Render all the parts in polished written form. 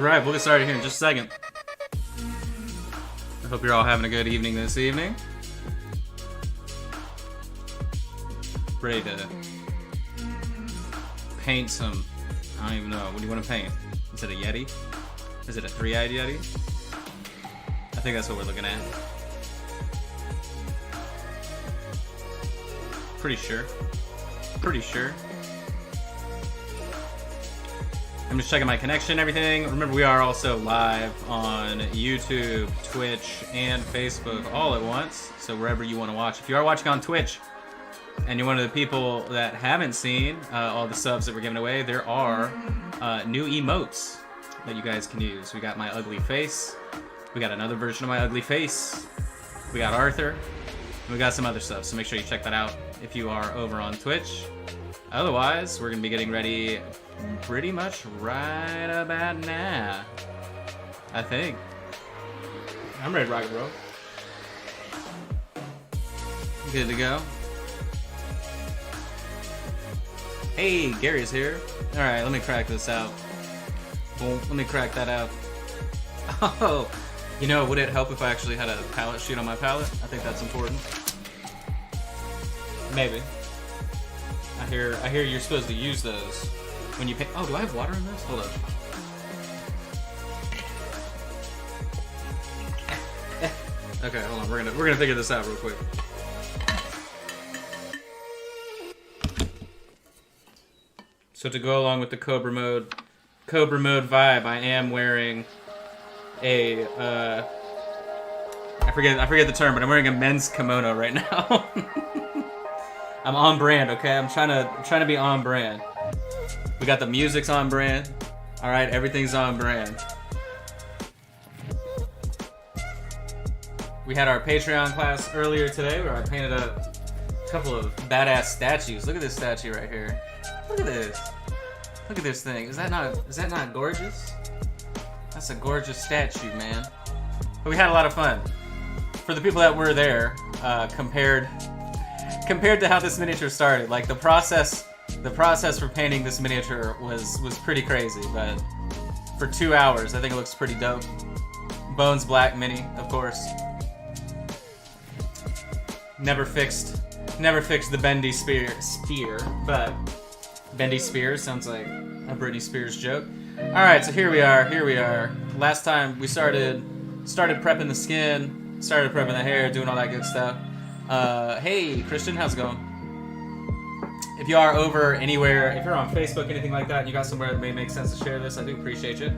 Alright, we'll get started here in just a second. I hope you're all having a good evening this evening. Ready to paint some, I don't even know, what do you want to paint? Is it a Yeti? Is it a three-eyed Yeti? I think that's what we're looking at. Pretty sure. Pretty sure. I'm just checking my connection, everything. Remember, we are also live on YouTube, Twitch, and Facebook all at once. So wherever you want to watch. If you are watching on Twitch, and you're one of the people that haven't seen all the subs that we're giving away, there are new emotes that you guys can use. We got my ugly face. We got another version of my ugly face. We got Arthur. And we got some other stuff. So make sure you check that out if you are over on Twitch. Otherwise, we're going to be getting ready pretty much right about now. I think. I'm ready to rock and roll. Good to go. Hey, Gary's here. Alright, let me crack this out. Boom, let me crack that out. Oh, you know, would it help if I actually had a palette sheet on my palette? I think that's important. Maybe. I hear you're supposed to use those when you paint. Oh, do I have water in this? Hold up. Okay, hold on. We're gonna figure this out real quick. So to go along with the Cobramode vibe, I am wearing a I forget the term, but I'm wearing a men's kimono right now. I'm on brand, okay? I'm trying to be on brand. We got the music's on brand. All right, everything's on brand. We had our Patreon class earlier today where I painted a couple of badass statues. Look at this statue right here. Look at this. Look at this thing. Is that not gorgeous? That's a gorgeous statue, man. But we had a lot of fun. For the people that were there, compared to how this miniature started, like the process for painting this miniature was pretty crazy, but for 2 hours, I think it looks pretty dope. Bones Black Mini, of course. Never fixed the bendy spear, but bendy spear sounds like a Britney Spears joke. All right, so here we are. Last time we started prepping the skin, started prepping the hair, doing all that good stuff. Hey, Christian, how's it going? If you are over anywhere, if you're on Facebook, anything like that, and you got somewhere that may make sense to share this, I do appreciate you.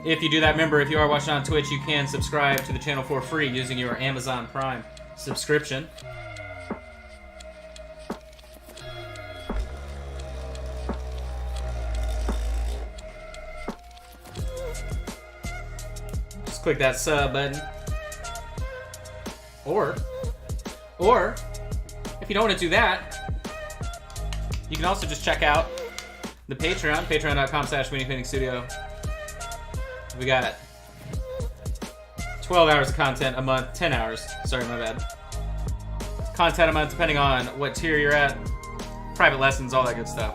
If you do that, remember, if you are watching on Twitch, you can subscribe to the channel for free using your Amazon Prime subscription. Just click that sub button. Or, if you don't want to do that, you can also just check out the Patreon, patreon.com/minipaintingstudio. We got 12 hours of content a month, 10 hours, sorry, my bad. Content a month, depending on what tier you're at, private lessons, all that good stuff.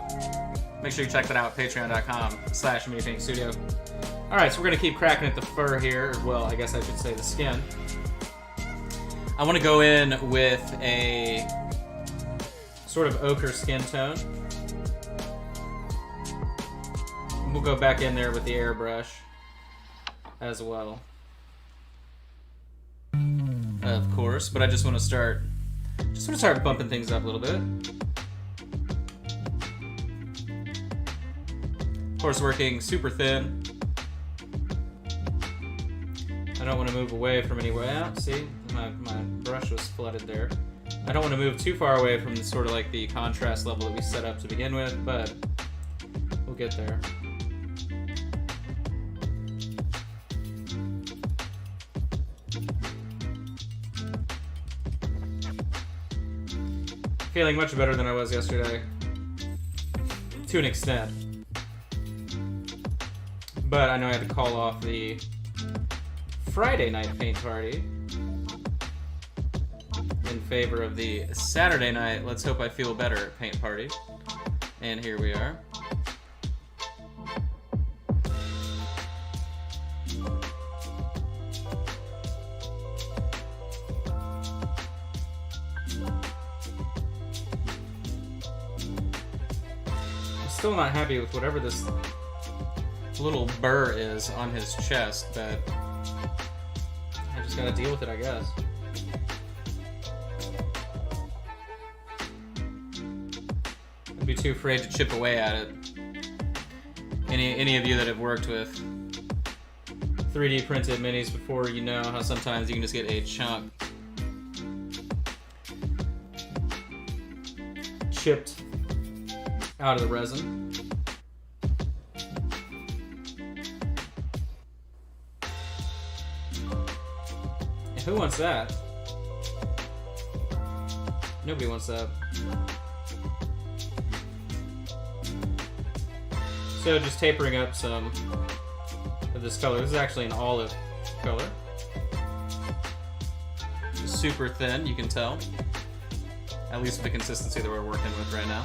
Make sure you check that out, patreon.com/minipaintingstudio. All right, so we're gonna keep cracking at the fur here, or well, I guess I should say the skin. I want to go in with a sort of ochre skin tone. And we'll go back in there with the airbrush as well. Of course, but I just want to start bumping things up a little bit. Of course, working super thin. I don't want to move away from anywhere. See, my brush was flooded there. I don't want to move too far away from sort of like the contrast level that we set up to begin with, but we'll get there. Feeling much better than I was yesterday, to an extent. But I know I had to call off the Friday night paint party in favor of the Saturday night let's hope I feel better paint party. And here we are. still not happy with whatever this little burr is on his chest, but I just gotta deal with it, I guess. I'd be too afraid to chip away at it. Any of you that have worked with 3D printed minis before, you know how sometimes you can just get a chunk chipped out of the resin. And who wants that? Nobody wants that. So just tapering up some of this color. This is actually an olive color. Just super thin, you can tell. At least with the consistency that we're working with right now.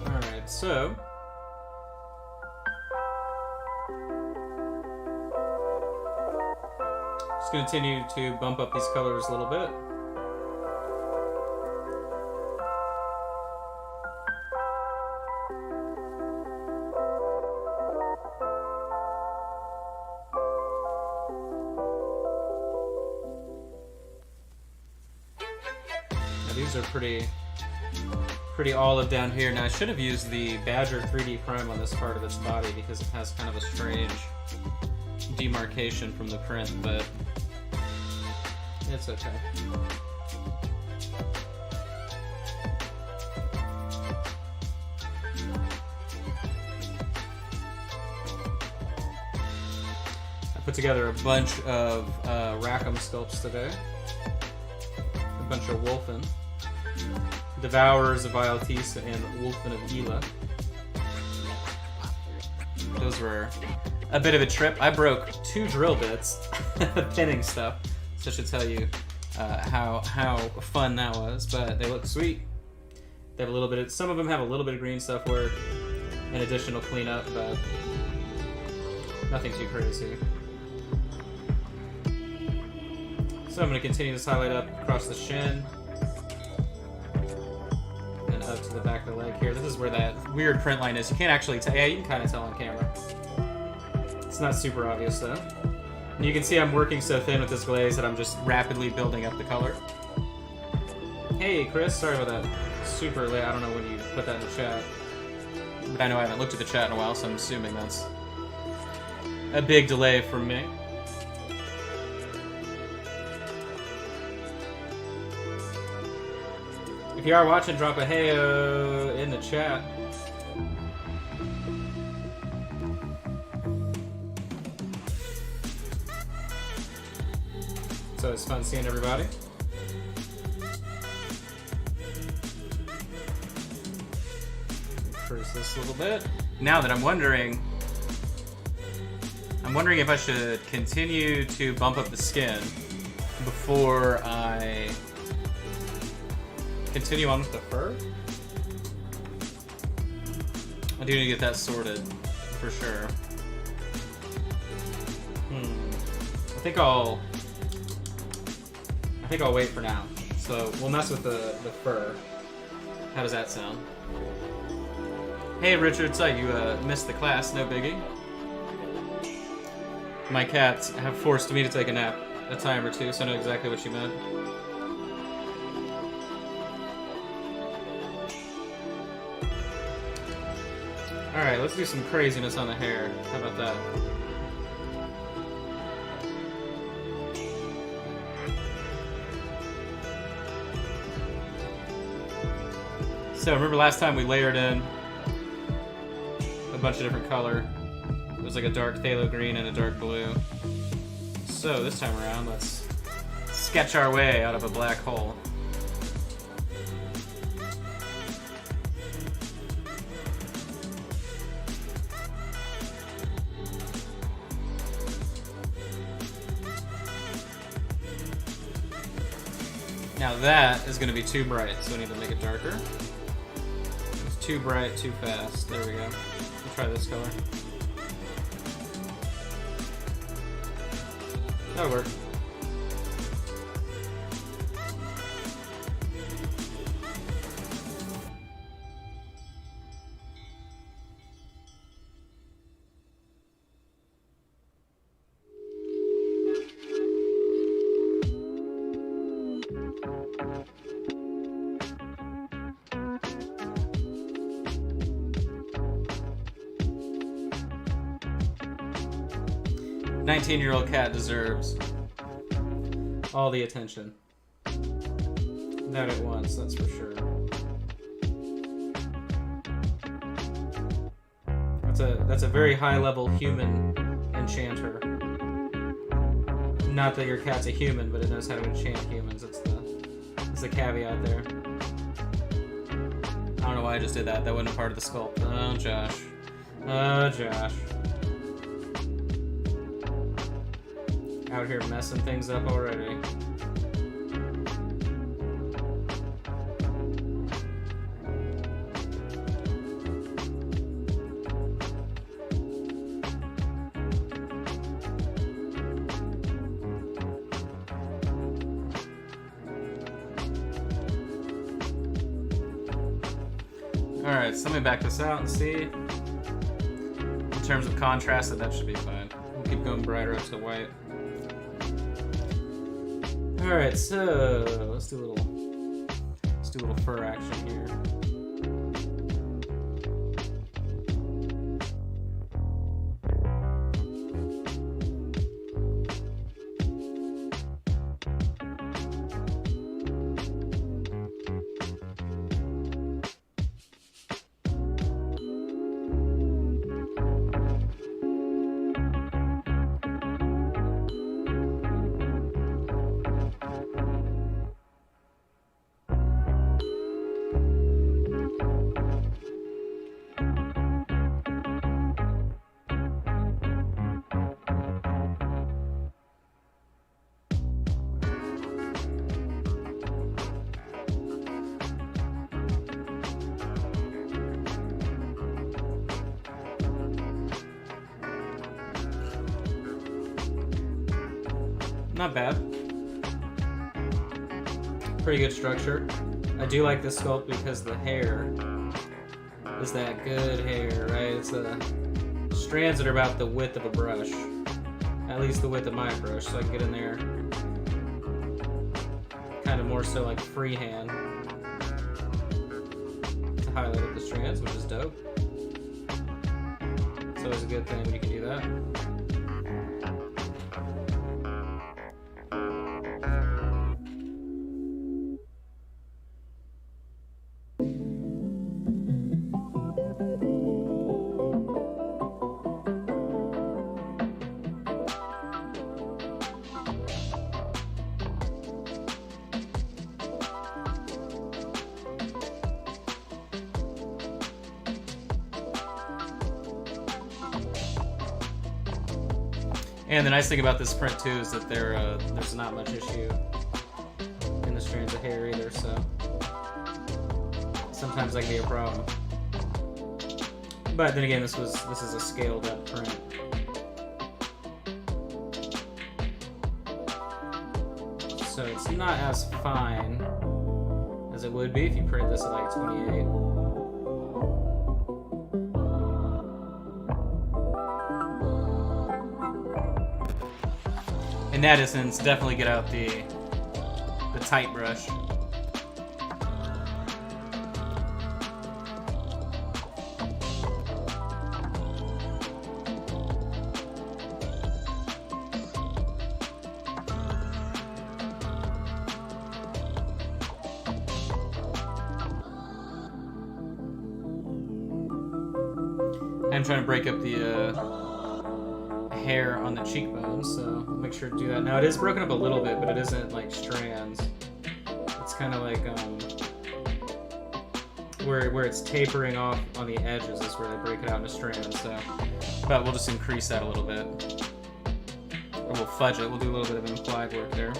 Alright, so just going to continue to bump up these colors a little bit. Now these are pretty olive down here. Now I should have used the Badger 3D Prime on this part of its body because it has kind of a strange demarcation from the print, but it's okay. I put together a bunch of Rackham sculpts today. A bunch of Wolfen. Devourers of Ialtis and Wolfen of Ela. Those were a bit of a trip. I broke 2 drill bits pinning stuff, so I should tell you how fun that was. But they look sweet. They have a little bit of, some of them have a little bit of green stuff work, an additional cleanup, but nothing too crazy. So I'm going to continue this highlight up across the shin and up to the back of the leg here. This is where that weird print line is. You can't actually tell. Yeah, you can kind of tell on camera. It's not super obvious though. And you can see I'm working so thin with this glaze that I'm just rapidly building up the color. Hey Chris, sorry about that. Super late. I don't know when you put that in the chat. But I know I haven't looked at the chat in a while, so I'm assuming that's a big delay from me. If you are watching, drop a hey-o in the chat. So it's fun seeing everybody. Increase this a little bit. Now that I'm wondering if I should continue to bump up the skin before I continue on with the fur. I do need to get that sorted for sure. I think I'll wait for now. So we'll mess with the fur. How does that sound? Hey Richard, so you missed the class, no biggie. My cats have forced me to take a nap a time or two, so I know exactly what you meant. Alright, let's do some craziness on the hair. How about that? So remember last time we layered in a bunch of different color. It was like a dark phthalo green and a dark blue. So this time around, let's sketch our way out of a black hole. Now that is going to be too bright, so we need to make it darker. It's too bright, too fast. There we go. We'll try this color. That'll work. The 19-year-old cat deserves all the attention that it wants, that's for sure. That's a very high-level human enchanter. Not that your cat's a human, but it knows how to enchant humans. That's the caveat there. I don't know why I just did that. That wasn't a part of the sculpt. Oh, Josh. Oh, Josh. Out here messing things up already. Alright, so let me back this out and see. In terms of contrast, that should be fine. We'll keep going brighter up to the white. Alright, so let's do a little fur action here. Not bad. Pretty good structure. I do like this sculpt because the hair is that good hair, right? It's the strands that are about the width of a brush. At least the width of my brush, so I can get in there kind of more so like freehand to highlight up the strands, which is dope. It's always a good thing when you can do that. And the nice thing about this print too is that there's not much issue in the strands of hair either, so sometimes that can be a problem. But then again, this is a scaled up print. So it's not as fine as it would be if you print this at like 28. In that instance, definitely get out the tight brush. I'm trying to break up the hair on the cheekbones, so I'll make sure to do that. Now it is broken up a little bit, but it isn't like strands. It's kind of like where it's tapering off on the edges is where they break it out into strands. So, but we'll just increase that a little bit, or we'll fudge it. We'll do a little bit of implied work there.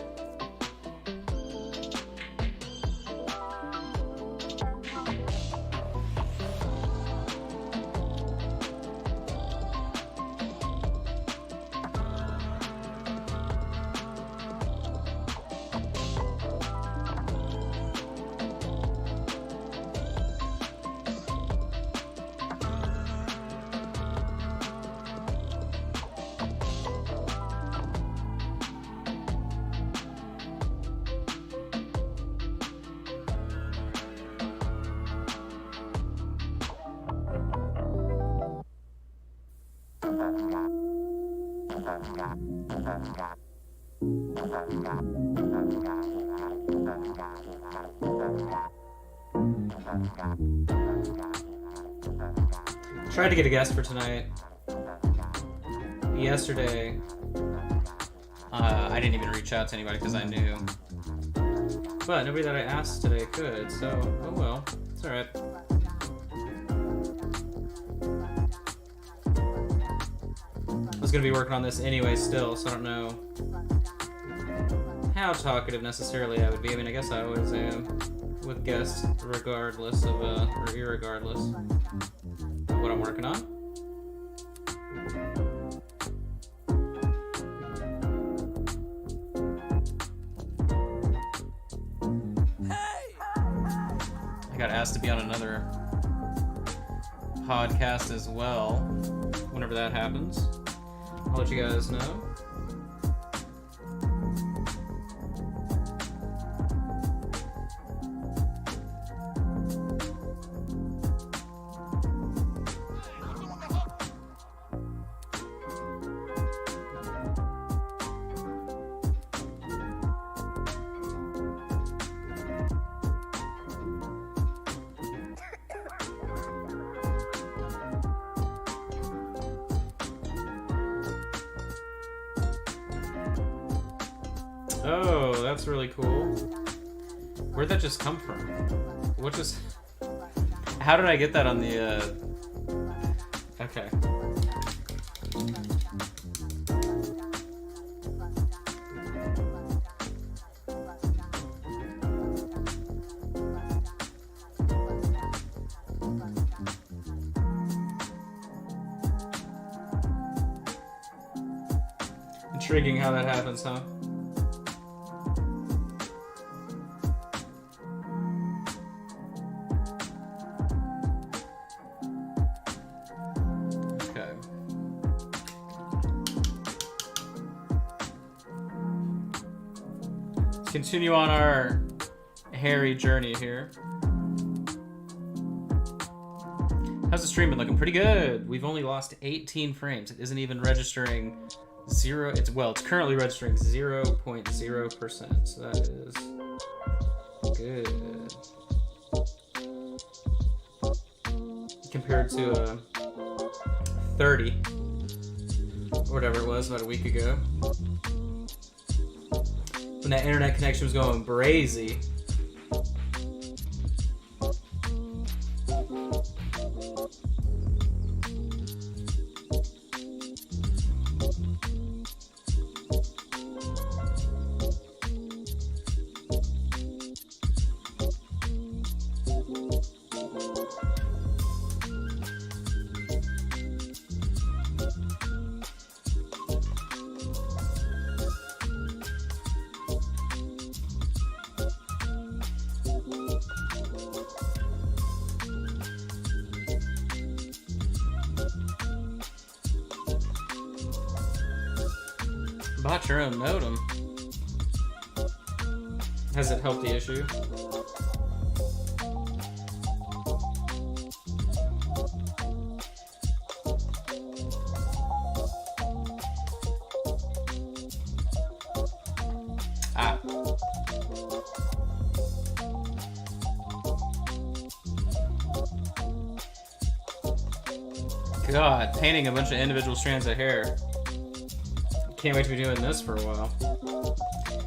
Tried to get a guest for tonight. Yesterday, I didn't even reach out to anybody because I knew. But nobody that I asked today could, so oh well. It's alright. I was gonna be working on this anyway still, so I don't know how talkative necessarily I would be. I mean, I guess I always am with guests, regardless of, or irregardless of what I'm working on. I got asked to be on another podcast as well, whenever that happens. I'll let you guys know. Oh, that's really cool. Where'd that just come from? What just... How did I get that on the, Okay. Intriguing how that happens, huh? Continue on our hairy journey here. How's the stream been looking? Pretty good. We've only lost 18 frames. It isn't even registering zero. It's currently registering 0.0%. So that is good. Compared to 30 or whatever it was about a week ago. When that internet connection was going brazy. Bought your own modem. Has it helped the issue? Ah. God, painting a bunch of individual strands of hair. Can't wait to be doing this for a while.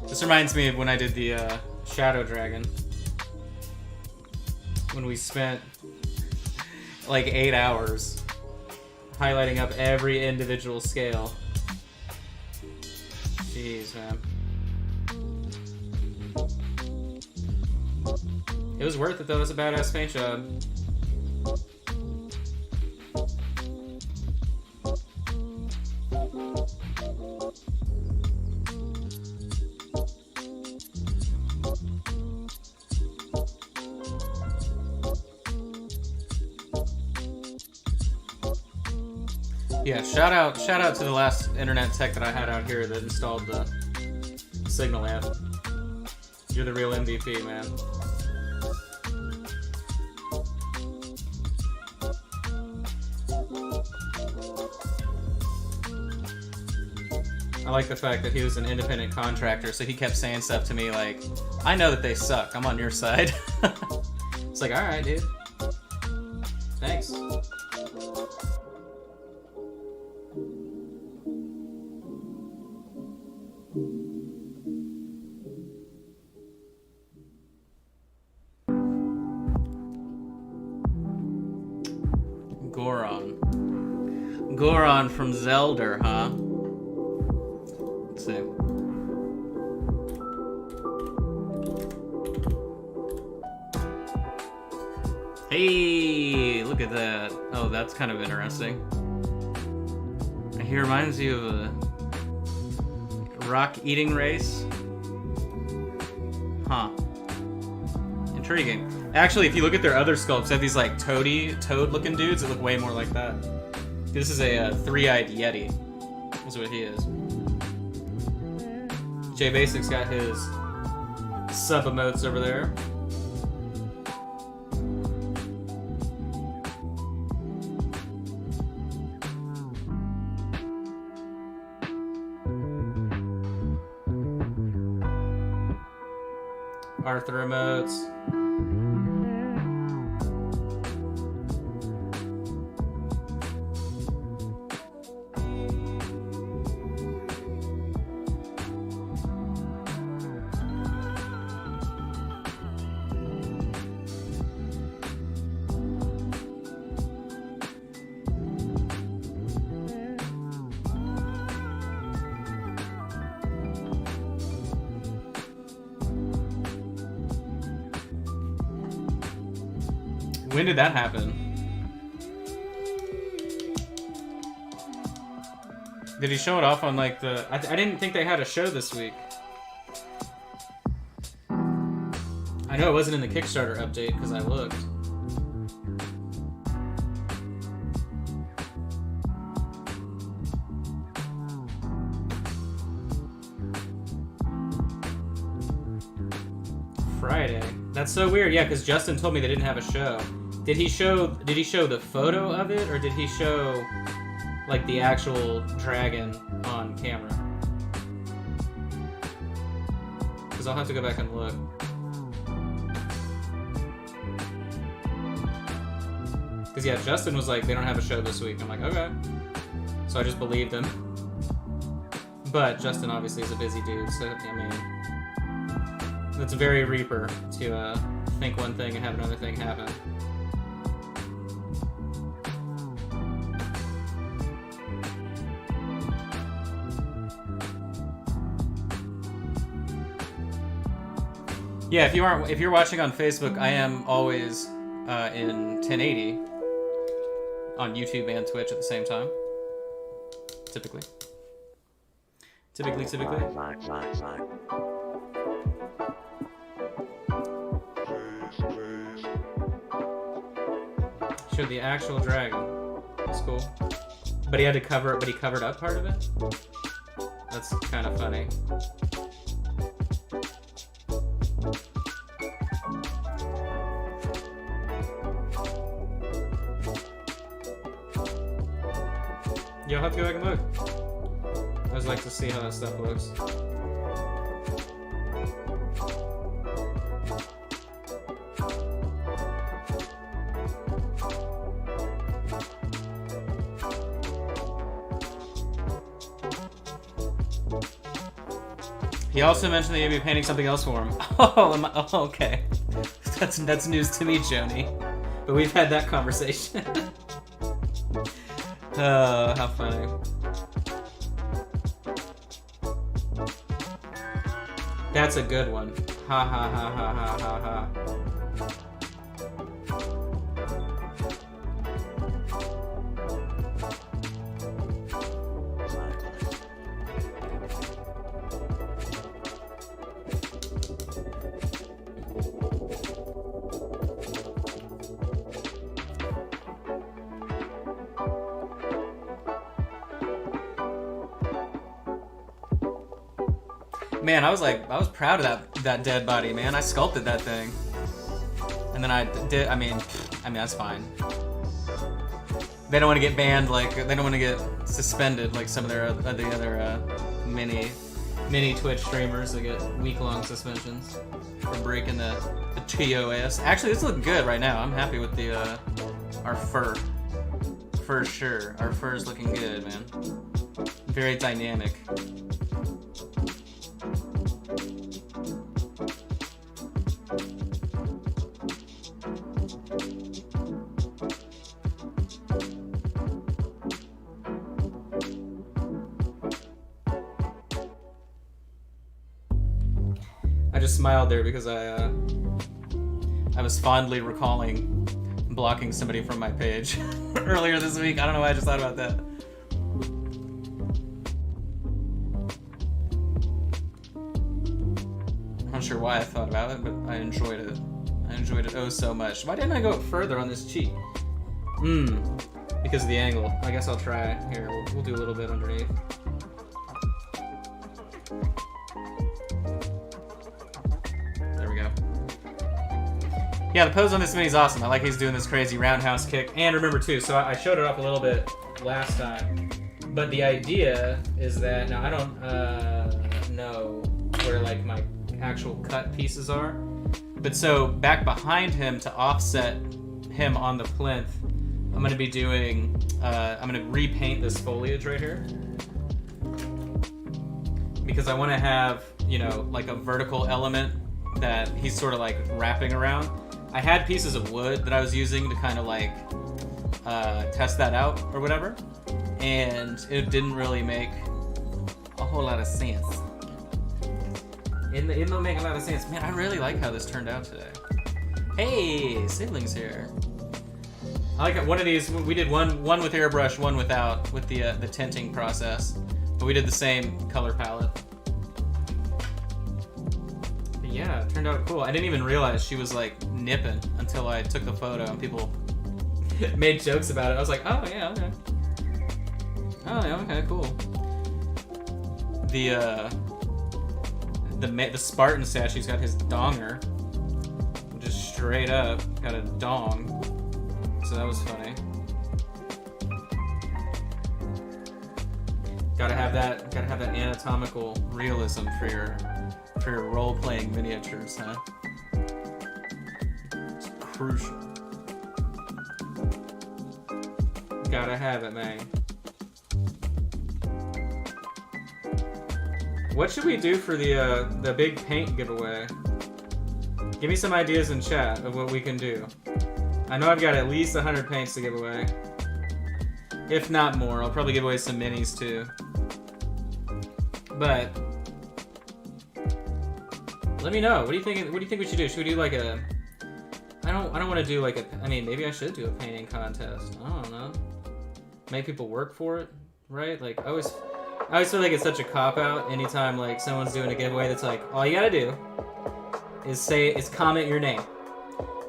This reminds me of when I did the Shadow Dragon. When we spent like 8 hours highlighting up every individual scale. Jeez, man. It was worth it though, that's a badass paint job. Yeah, shout out to the last internet tech that I had out here that installed the Signal app. You're the real MVP, man. I like the fact that he was an independent contractor, so he kept saying stuff to me like, I know that they suck, I'm on your side. It's like, alright, dude. Thanks. Goron from Zelda, huh? Let's see. Hey, look at that. Oh, that's kind of interesting. He reminds you of a rock eating race. Huh. Intriguing. Actually, if you look at their other sculpts, they have these like toad-looking dudes that look way more like that. This is a three-eyed Yeti. That's what he is. J Basic's got his sub-emotes over there. Arthur emotes. When did that happen? Did he show it off on like the... I didn't think they had a show this week. I know it wasn't in the Kickstarter update because I looked. Friday. That's so weird. Yeah, because Justin told me they didn't have a show. Did he show the photo of it, or did he show like the actual dragon on camera? Because I'll have to go back and look. Because yeah, Justin was like, they don't have a show this week. I'm like, okay. So I just believed him. But Justin obviously is a busy dude, so I mean, it's very Reaper to think one thing and have another thing happen. Yeah, if you're watching on Facebook, I am always in 1080 on YouTube and Twitch at the same time. Typically. Showed the actual dragon. That's cool. But he had to cover it, but he covered up part of it? That's kind of funny. You'll have to go back and look. I always like to see how that stuff looks. He also mentioned that you'd be painting something else for him. Oh, okay. That's news to me, Joni. But we've had that conversation. Oh, how funny. That's a good one. Ha ha ha ha ha ha ha. Man, I was proud of that dead body, man. I sculpted that thing. And then I mean, that's fine. They don't want to get banned, like, they don't want to get suspended like some of the other many Twitch streamers that get week-long suspensions for breaking the TOS. Actually, this looking good right now. I'm happy with the our fur. For sure. Our fur's looking good, man. Very dynamic. I just smiled there because I was fondly recalling blocking somebody from my page earlier this week. I don't know why I just thought about that. I'm not sure why I thought about it, but I enjoyed it. I enjoyed it oh so much. Why didn't I go further on this cheek? Because of the angle. I guess I'll try. Here, we'll do a little bit underneath. Yeah, the pose on this mini is awesome. I like he's doing this crazy roundhouse kick. And remember too, so I showed it off a little bit last time, but the idea is that, now I don't know where like my actual cut pieces are, but so back behind him to offset him on the plinth, I'm gonna be doing, I'm gonna repaint this foliage right here. Because I wanna have, you know, like a vertical element that he's sort of like wrapping around. I had pieces of wood that I was using to kind of like test that out or whatever, and it didn't really make a whole lot of sense. It don't make a lot of sense. Man, I really like how this turned out today. Hey, siblings here. I like it. One of these, we did one with airbrush, one without, with the tinting process, but we did the same color palette. Yeah, it turned out cool. I didn't even realize she was like nipping until I took the photo and people made jokes about it. I was like, oh yeah, okay. Oh yeah, okay, cool. The Spartan statue's got his donger, just straight up got a dong. So that was funny. Gotta have that anatomical realism for your role-playing miniatures, huh? It's crucial. Gotta have it, man. What should we do for the big paint giveaway? Give me some ideas in chat of what we can do. I know I've got at least 100 paints to give away. If not more, I'll probably give away some minis too. But let me know. What do you think? What do you think we should do? Should we do like a? I don't want to do like a. I mean, maybe I should do a painting contest. I don't know. Make people work for it, right? Like I always feel like it's such a cop out. Anytime like someone's doing a giveaway, that's like all you gotta do is comment your name.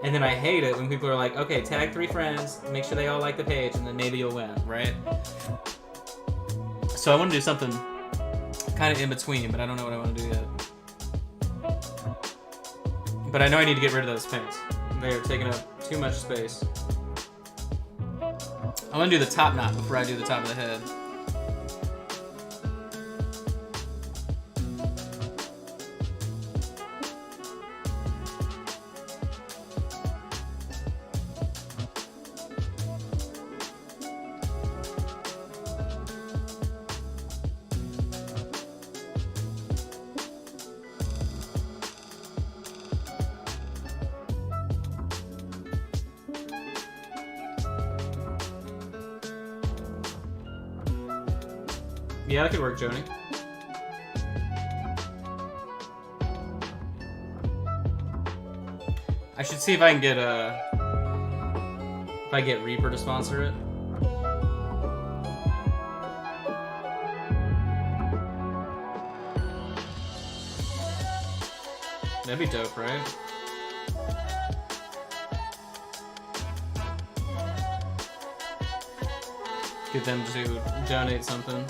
And then I hate it when people are like, okay, tag 3 friends, make sure they all like the page, and then maybe you'll win, right? So I want to do something kind of in between, but I don't know what I want to do yet. But I know I need to get rid of those paints. They are taking up too much space. I want to do the top knot before I do the top of the head. Yeah, that could work, Joni. I should see if I can get if I get Reaper to sponsor it. That'd be dope, right? Get them to donate something.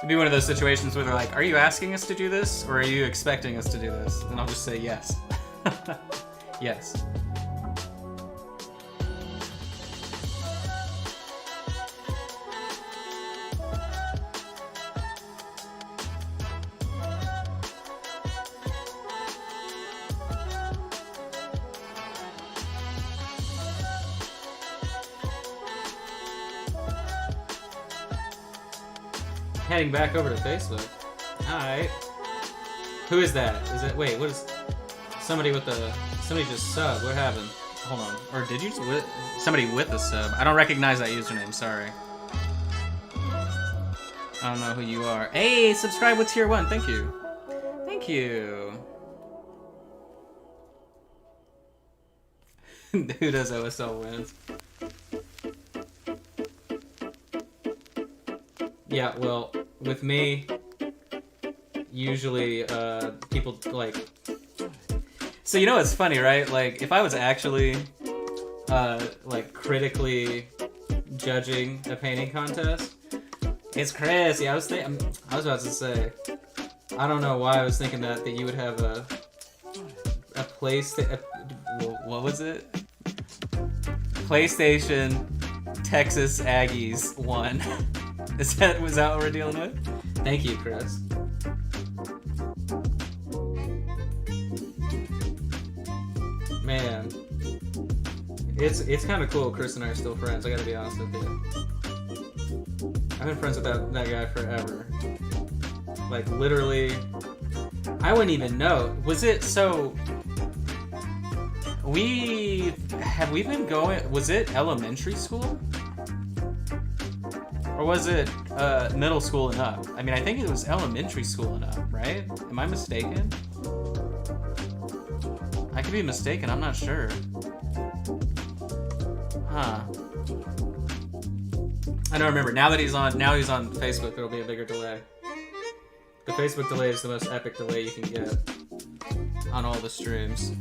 It'd be one of those situations where they're like, are you asking us to do this, or are you expecting us to do this? And I'll just say yes. Yes. Heading back over to Facebook. Alright. Who is that? Is it, wait, what is, somebody just subbed, what happened? Hold on, or did you just, somebody with a sub? I don't recognize that username, sorry. I don't know who you are. Hey, subscribe with tier 1, thank you. Thank you. Who does OSL wins? Yeah, well, with me, usually, people, like... So, you know what's funny, right? Like, if I was actually, like, critically judging a painting contest... It's Chris! Yeah, I was about to say... I don't know why I was thinking that you would have a PlayStation... What was it? PlayStation Texas Aggies 1. Was that what we're dealing with? Thank you, Chris. Man, it's kind of cool. Chris and I are still friends. I gotta be honest with you. I've been friends with that guy forever. Like literally, I wouldn't even know. Was it so? Have we been going? Was it elementary school? Or was it middle school and up? I mean, I think it was elementary school and up, right? Am I mistaken? I could be mistaken, I'm not sure. Huh. I don't remember. Now he's on Facebook, there'll be a bigger delay. The Facebook delay is the most epic delay you can get on all the streams.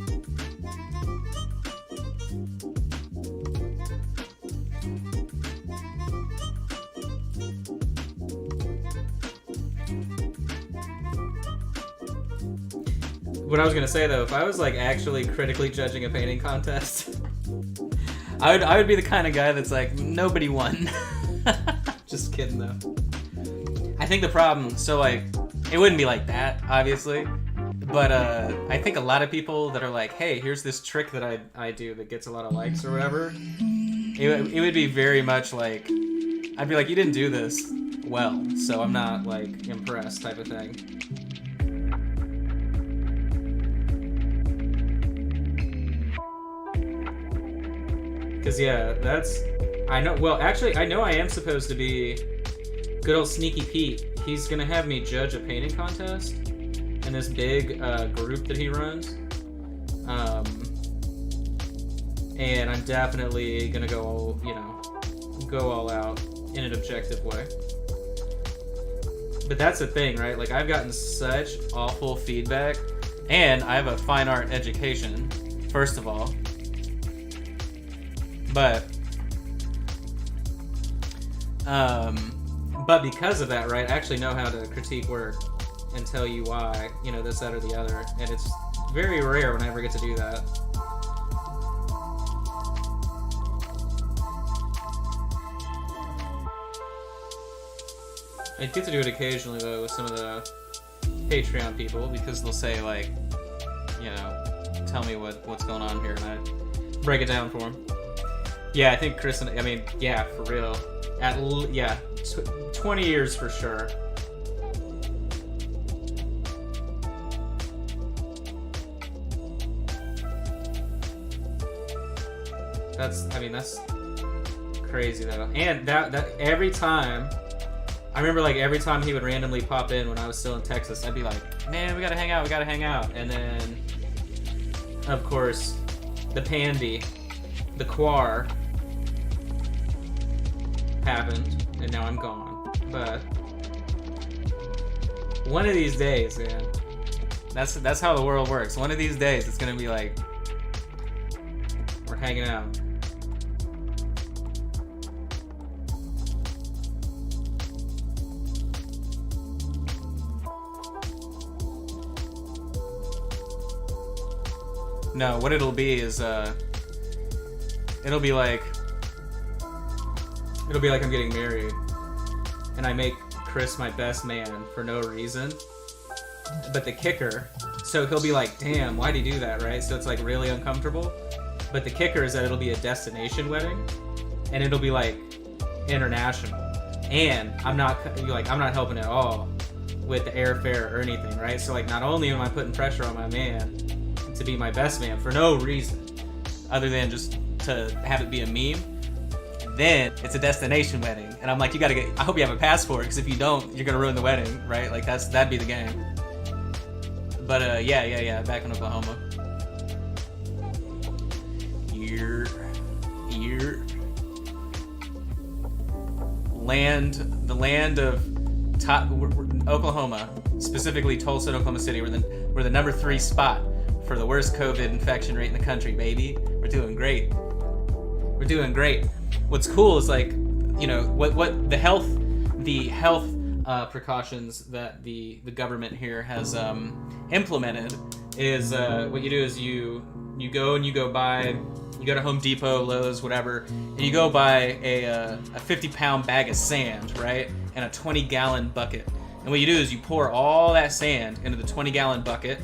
What I was gonna say though, if I was like actually critically judging a painting contest, I would be the kind of guy that's like, nobody won. Just kidding though. I think the problem, so like, it wouldn't be like that, obviously, but I think a lot of people that are like, hey, here's this trick that I do that gets a lot of likes or whatever, it would be very much like, I'd be like, you didn't do this well, so I'm not like impressed type of thing. Cause yeah, I know I am supposed to be good old Sneaky Pete. He's gonna have me judge a painting contest in this big group that he runs. And I'm definitely gonna go all out in an objective way. But that's the thing, right? Like, I've gotten such awful feedback, and I have a fine art education, first of all. But because of that, right, I actually know how to critique work and tell you why, this, that, or the other. And it's very rare when I ever get to do that. I get to do it occasionally, though, with some of the Patreon people, because they'll say, like, tell me what's going on here, and I break it down for them. Yeah, I think Chris yeah, for real. 20 years for sure. That's crazy though. And that every time, I remember like every time he would randomly pop in when I was still in Texas, I'd be like, man, we gotta hang out. And then, of course, the Pandy, the Quar, happened, and now I'm gone. But one of these days, man, that's how the world works. One of these days, it's gonna be like, we're hanging out. No, what it'll be is it'll be like I'm getting married, and I make Chris my best man for no reason. But the kicker, so he'll be like, "Damn, why'd he do that?" Right? So it's like really uncomfortable. But the kicker is that it'll be a destination wedding, and it'll be like international, and I'm not helping at all with the airfare or anything, right? So like, not only am I putting pressure on my man to be my best man for no reason other than just to have it be a meme, then it's a destination wedding, and I'm like, I hope you have a passport, because if you don't, you're gonna ruin the wedding, right? Like that'd be the game. But yeah, back in Oklahoma. Year. The land of Oklahoma, specifically Tulsa and Oklahoma City, we're the number 3 spot for the worst COVID infection rate in the country, baby. We're doing great. What's cool is, like, you know, what the health precautions that the government here has implemented is what you do is you go to Home Depot, Lowe's, whatever, and you go buy a 50-pound bag of sand, right, and a 20-gallon bucket. And what you do is you pour all that sand into the 20-gallon bucket,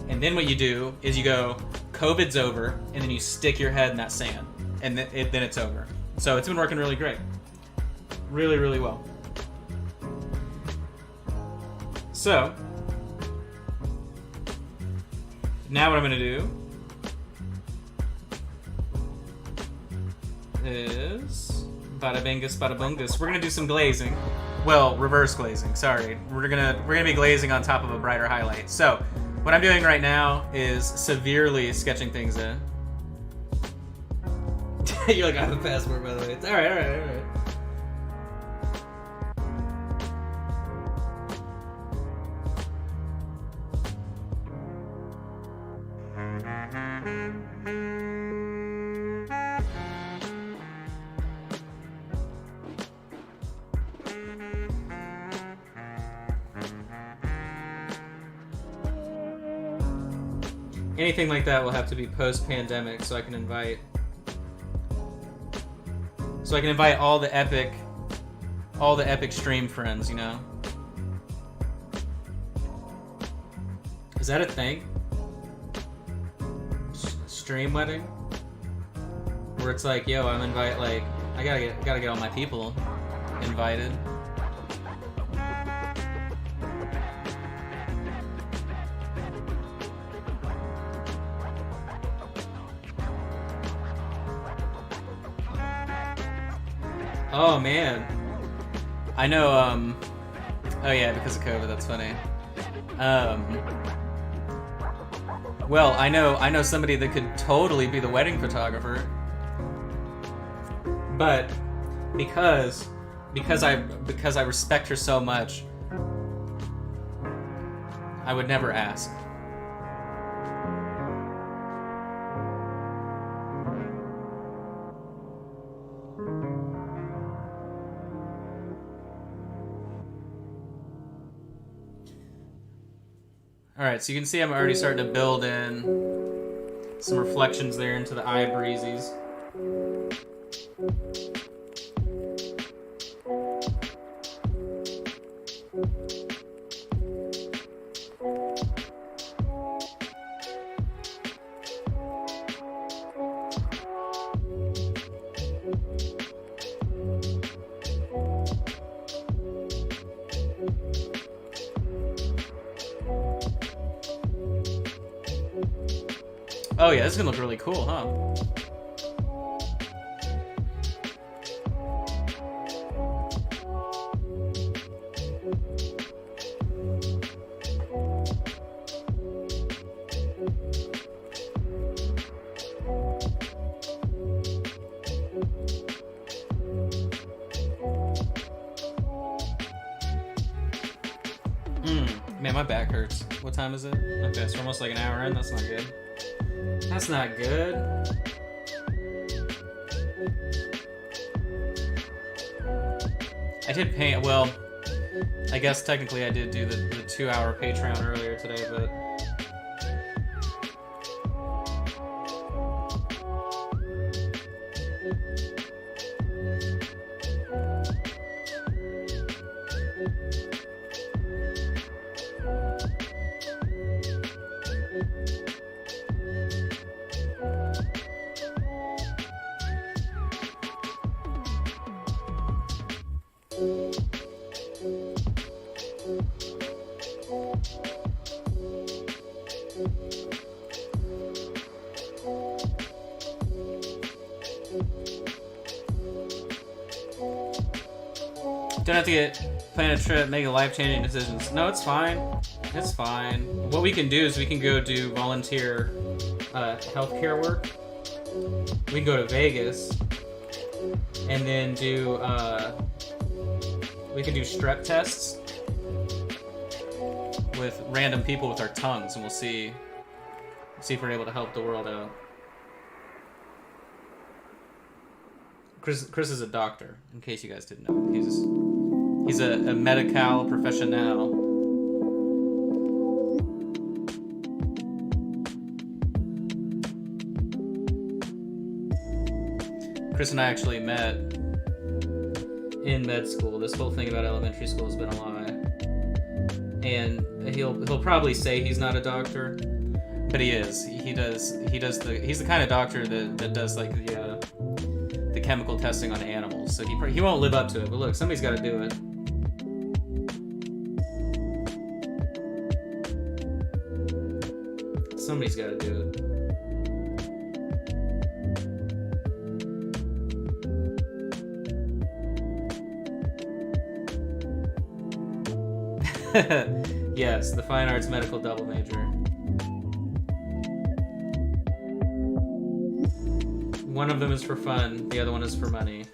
and then what you do is you go, COVID's over, and then you stick your head in that sand, and then it's over. So it's been working really great. Really, really well. So, now what I'm going to do is bada bingus, bada bungus. We're going to do some glazing. Well, reverse glazing, sorry. We're gonna be glazing on top of a brighter highlight. So, what I'm doing right now is severely sketching things in. You're like, I have a passport, by the way. It's all right. Anything like that will have to be post-pandemic, so I can invite all the epic stream friends, you know? Is that a thing? Stream wedding? Where it's like, yo, I gotta get all my people invited. Oh man, I know. Oh yeah, because of COVID. That's funny. Well, I know somebody that could totally be the wedding photographer, but because I respect her so much, I would never ask. Alright, so you can see I'm already starting to build in some reflections there into the eye breezies. Oh yeah, this is gonna look really cool, huh? Man, my back hurts. What time is it? Okay, so we're almost like an hour in. That's not good. That's not good. I did paint, well, I guess technically I did do the 2-hour Patreon earlier today, but Don't have to plan a trip, make life-changing decisions. No, it's fine. It's fine. What we can do is we can go do volunteer healthcare work. We can go to Vegas and then do we can do strep tests with random people with our tongues, and we'll see if we're able to help the world out. Chris is a doctor, in case you guys didn't know. He's a medical professional. Chris and I actually met in med school. This whole thing about elementary school has been a lie. And he'll probably say he's not a doctor, but he is. He's the kind of doctor that does like the chemical testing on animals. So he won't live up to it. But look, somebody's got to do it. Somebody's got to do it. Yes, the fine arts medical double major. One of them is for fun, the other one is for money.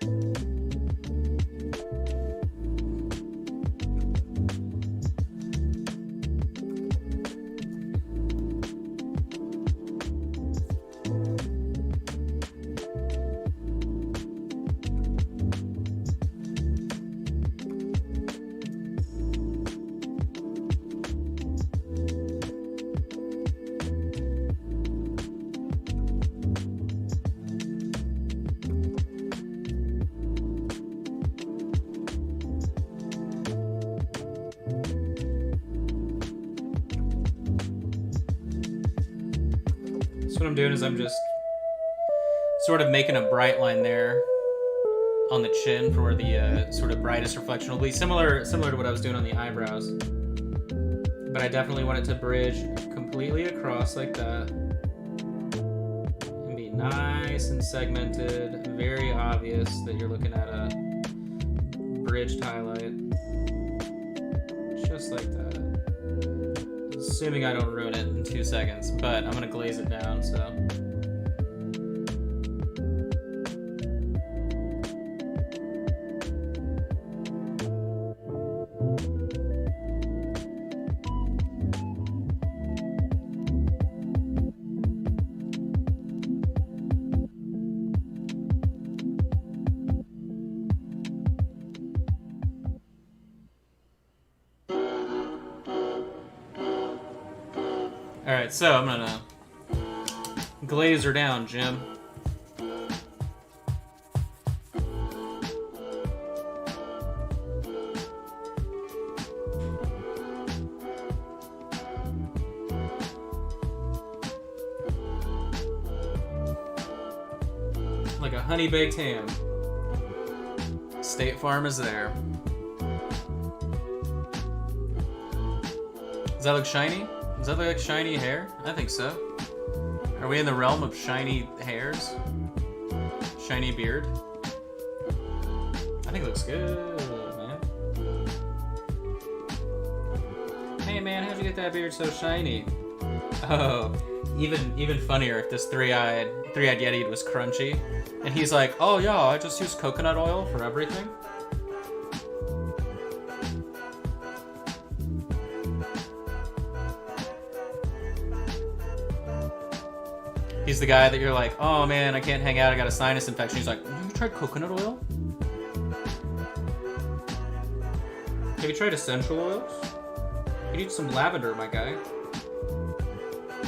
So what I'm doing is I'm just sort of making a bright line there on the chin for where the sort of brightest reflection will be. Similar to what I was doing on the eyebrows. But I definitely want it to bridge completely across like that. And be nice and segmented. Very obvious that you're looking at a bridged highlight. Just like that. Assuming I don't ruin it in 2 seconds, but I'm gonna glaze it down, so. Alright, so I'm gonna glaze her down, Jim. Like a honey baked ham. State Farm is there. Does that look shiny? Does that look like shiny hair? I think so. Are we in the realm of shiny hairs? Shiny beard? I think it looks good, man. Hey man, how'd you get that beard so shiny? Oh, even funnier if this three-eyed Yeti was crunchy. And he's like, oh yeah, I just use coconut oil for everything. He's the guy that you're like, oh man, I can't hang out, I got a sinus infection. He's like, have you tried coconut oil? Have you tried essential oils? You need some lavender, my guy.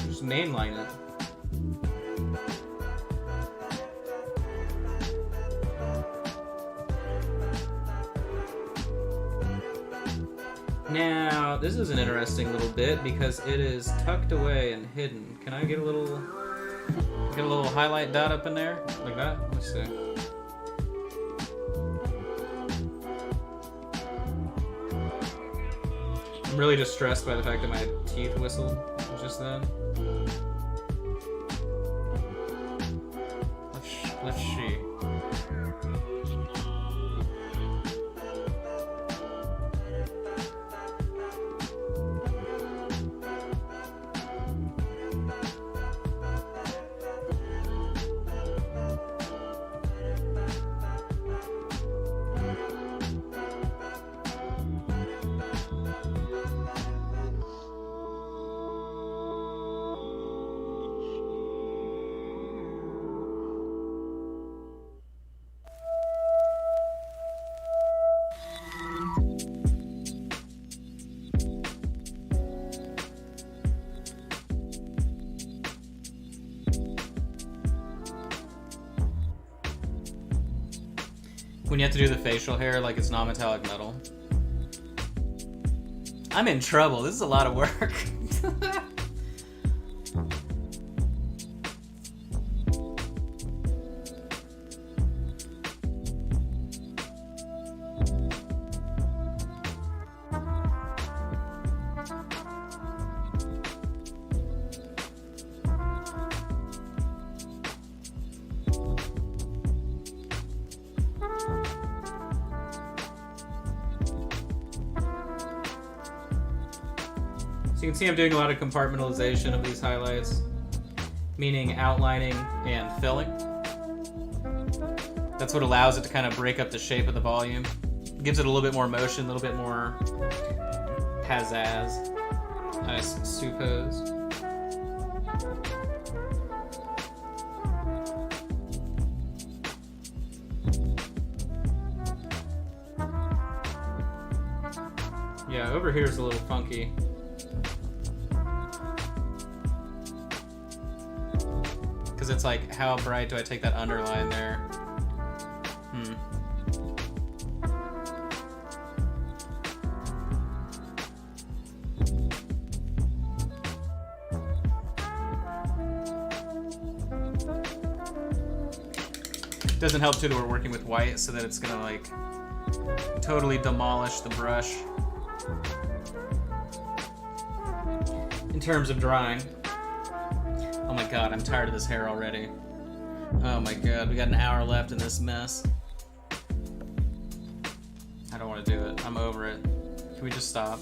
Just mainline it. Now, this is an interesting little bit because it is tucked away and hidden. Can I get a little highlight dot up in there? Like that? Let's see. I'm really distressed by the fact that my teeth whistled just then. Let's see. When you have to do the facial hair like it's non-metallic metal. I'm in trouble. This is a lot of work. So you can see I'm doing a lot of compartmentalization of these highlights, meaning outlining and filling. That's what allows it to kind of break up the shape of the volume. It gives it a little bit more motion, a little bit more pizzazz, I suppose. Yeah, over here is a little funky. Because it's like, how bright do I take that underline there? Doesn't help too that we're working with white, so that it's gonna like totally demolish the brush in terms of drying. Oh my god, I'm tired of this hair already. Oh my god, we got an hour left in this mess. I don't want to do it. I'm over it. Can we just stop?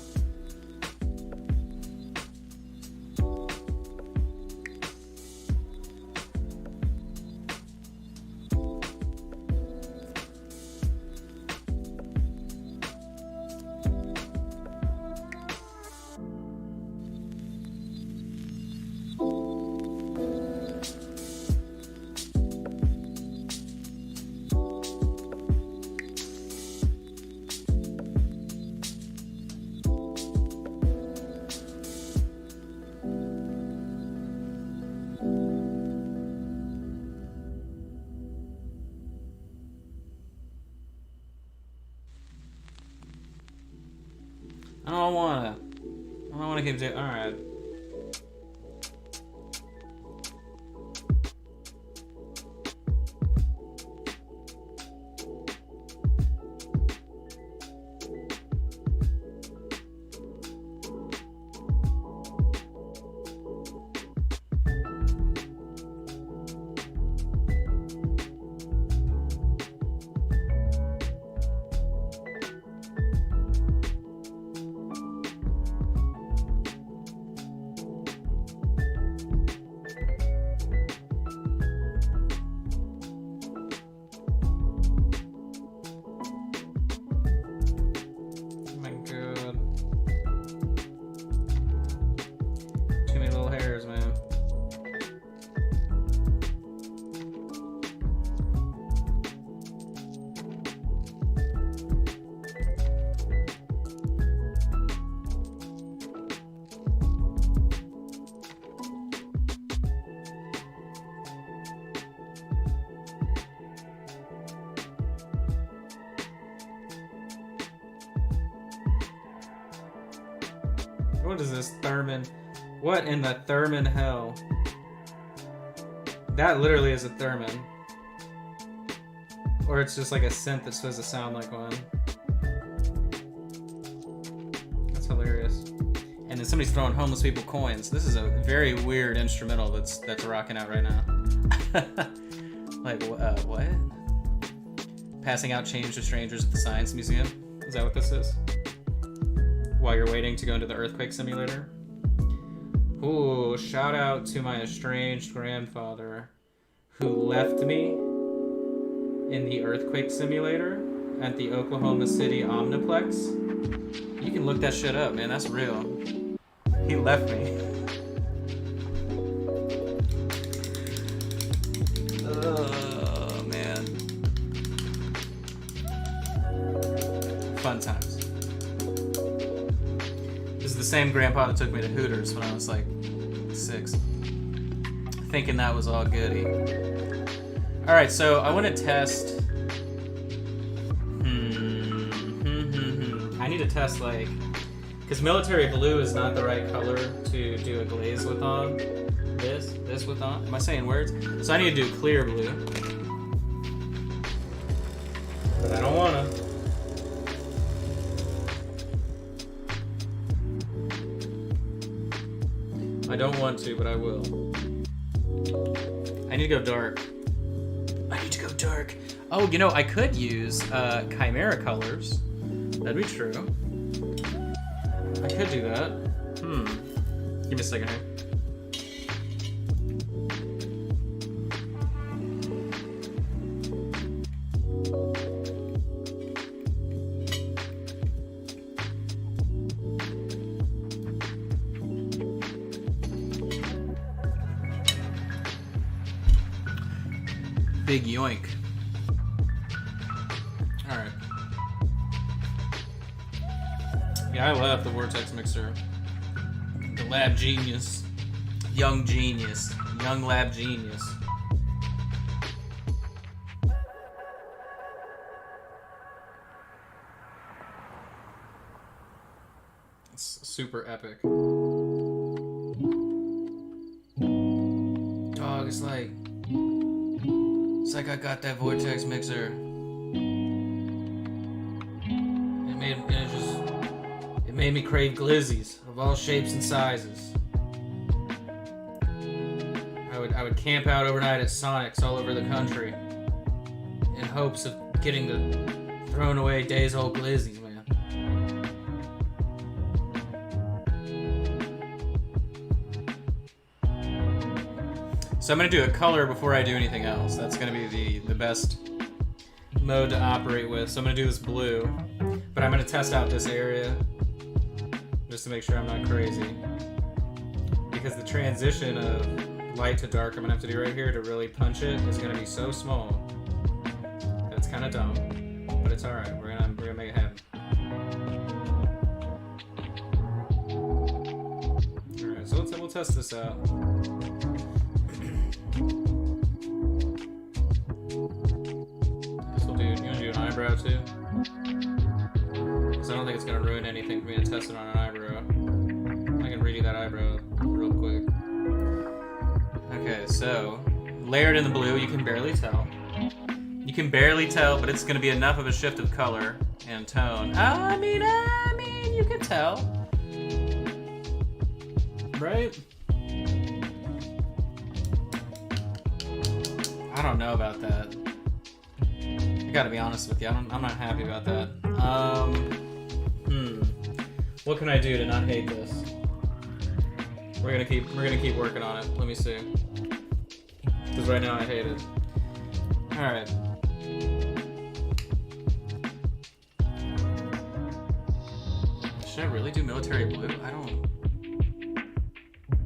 I don't wanna keep doing. All right. What is this theremin? What in the theremin hell? That literally is a theremin. Or it's just like a synth that's supposed to sound like one. That's hilarious. Somebody's throwing homeless people coins. This is a very weird instrumental that's rocking out right now. Like, what? Passing out change to strangers at the Science Museum? Is that what this is? While you're waiting to go into the earthquake simulator? Ooh, shout out to my estranged grandfather who left me in the earthquake simulator at the Oklahoma City Omniplex. You can look that shit up, man. That's real. He left me. Oh, man. Fun times. This is the same grandpa that took me to Hooters when I was like 6. Thinking that was all goody. Alright, so I want to test... I need to test, like... Because military blue is not the right color to do a glaze with on. This with on. Am I saying words? So I need to do clear blue. But I don't want to. I don't want to, but I will. I need to go dark. I need to go dark. Oh, you know, I could use Chimera colors. That'd be true. I could do that. Give me a second here. Big yoink. Alright. Yeah, I love the Vortex Mixer. The Lab Genius. Young Genius. Young Lab Genius. It's super epic. Dog, it's like I got that Vortex Mixer. It made me crave glizzies of all shapes and sizes. I would camp out overnight at Sonic's all over the country in hopes of getting the thrown away days old glizzies, man. So I'm going to do a color before I do anything else. That's going to be the best mode to operate with. So I'm going to do this blue, but I'm going to test out this area just to make sure I'm not crazy. Because the transition of light to dark I'm going to have to do right here to really punch it is going to be so small. That's kind of dumb, but it's alright. We're gonna make it happen. Alright, so we'll test this out. Eyebrow too, because I don't think it's going to ruin anything for me to test it on an eyebrow. I can redo that eyebrow real quick. Okay, so layered in the blue, you can barely tell. You can barely tell, but it's going to be enough of a shift of color and tone. I mean, you can tell, right? I don't know about that. I gotta be honest with you, I'm not happy about that. What can I do to not hate this? We're gonna keep working on it. Let me see. Because right now I hate it. Alright. Should I really do military blue? I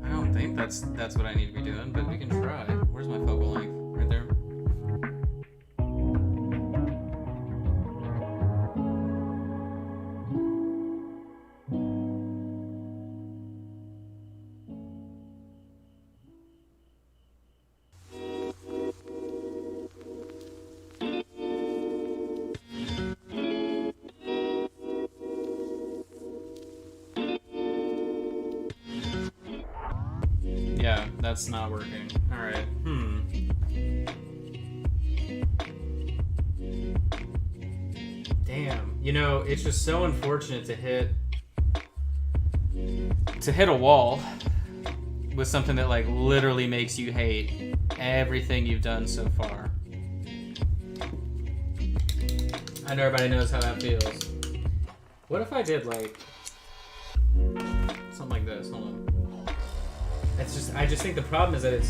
don't think that's what I need to be doing, but we can try. Where's my focal length? Right there. Yeah, that's not working. Alright, Damn, you know, it's just so unfortunate to hit to hit a wall with something that like literally makes you hate everything you've done so far. I know everybody knows how that feels. What if I did like something like this? Hold on. It's just, I just think the problem is that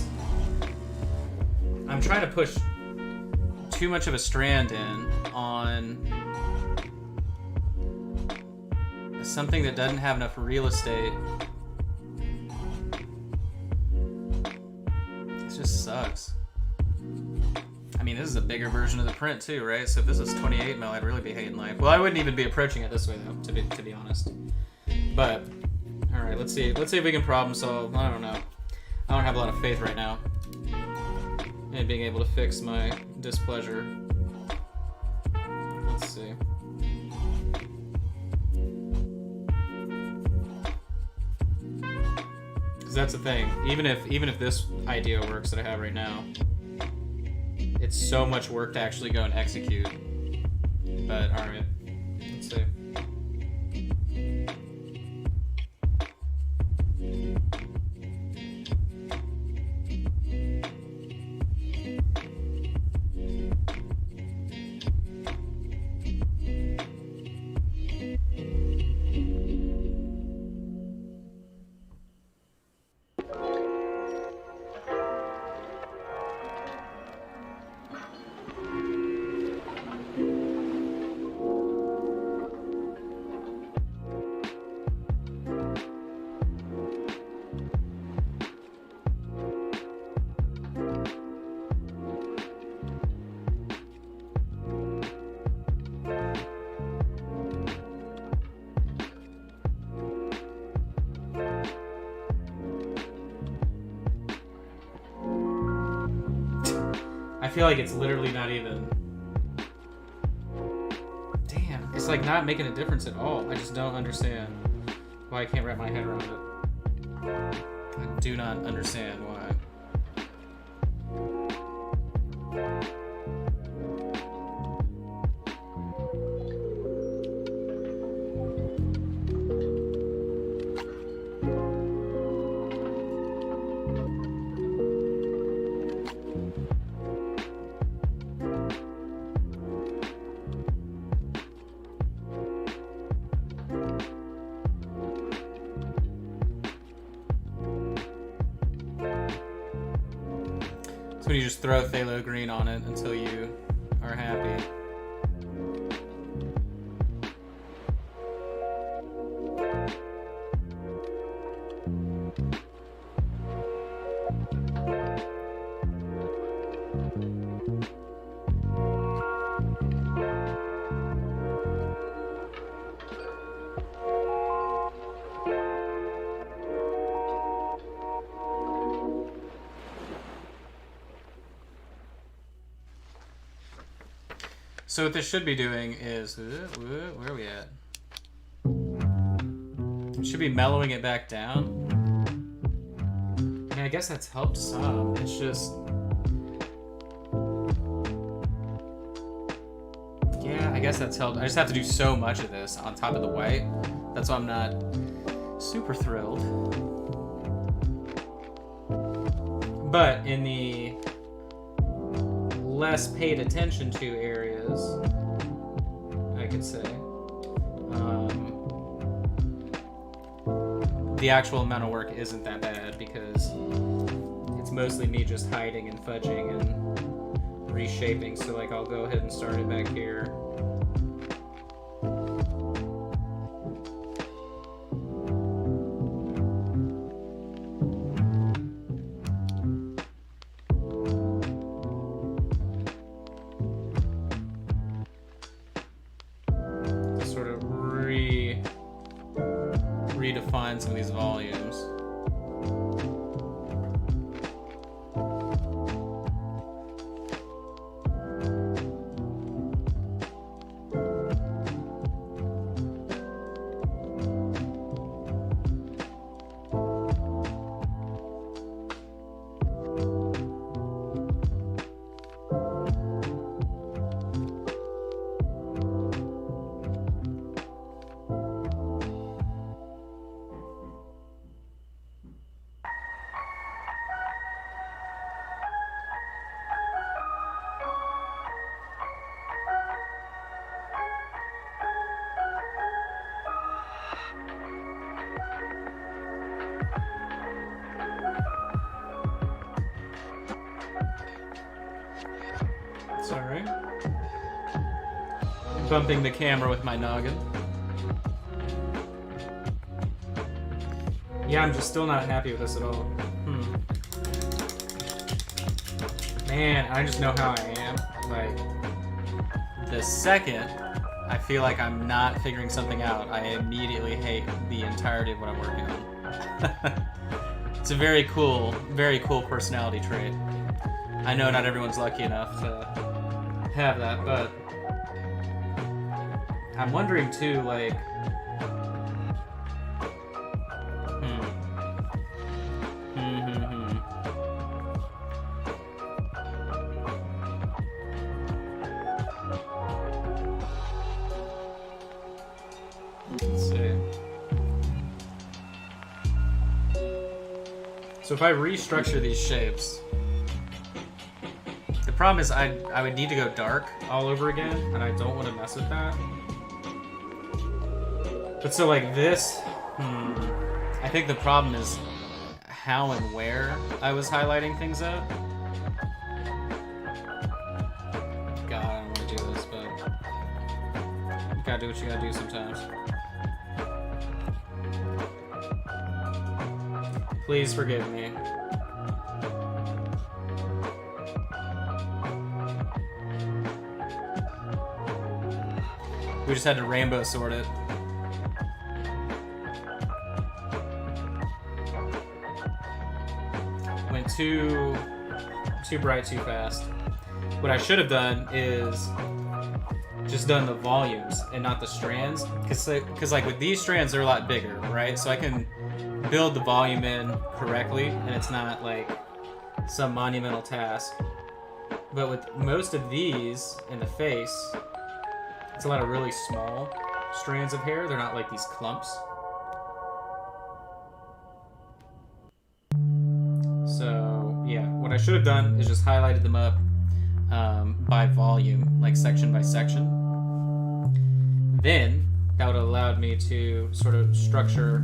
I'm trying to push too much of a strand in on something that doesn't have enough real estate. It just sucks. I mean, this is a bigger version of the print too, right? So if this was 28 mil, I'd really be hating life. Well, I wouldn't even be approaching it this way though, to be honest. But all right, let's see if we can problem solve. I don't know. I don't have a lot of faith right now in being able to fix my displeasure. Let's see. Because that's the thing. Even if this idea works that I have right now, it's so much work to actually go and execute. But all right, let's see. I feel like it's literally not even... Damn, it's like not making a difference at all. I just don't understand why I can't wrap my head around it. I do not understand why. When you just throw phthalo green on it until you are happy. So what this should be doing is, where are we at? It should be mellowing it back down. I mean, I guess that's helped some. It's just, yeah, I guess that's helped. I just have to do so much of this on top of the white. That's why I'm not super thrilled. But in the less paid attention to areas, I could say, the actual amount of work isn't that bad because it's mostly me just hiding and fudging and reshaping. So like I'll go ahead and start it back here. Redefine some of these volumes. bumping the camera with my noggin. Yeah, I'm just still not happy with this at all. Man, I just know how I am. Like, the second I feel like I'm not figuring something out, I immediately hate the entirety of what I'm working on. It's a very cool personality trait. I know not everyone's lucky enough to have that, but I'm wondering too, like, let's see. So if I restructure these shapes, the problem is I would need to go dark all over again, and I don't want to mess with that. But so like this, I think the problem is how and where I was highlighting things at. God, I don't want to do this, but you gotta do what you gotta do sometimes. Please forgive me. We just had to rainbow sort it. Went too bright too fast. What I should have done is just done the volumes and not the strands, because like with these strands they're a lot bigger, right? So I can build the volume in correctly and it's not like some monumental task. But with most of these in the face, it's a lot of really small strands of hair. They're not like these clumps. So yeah, what I should have done is just highlighted them up by volume, like section by section. Then that would have allowed me to sort of structure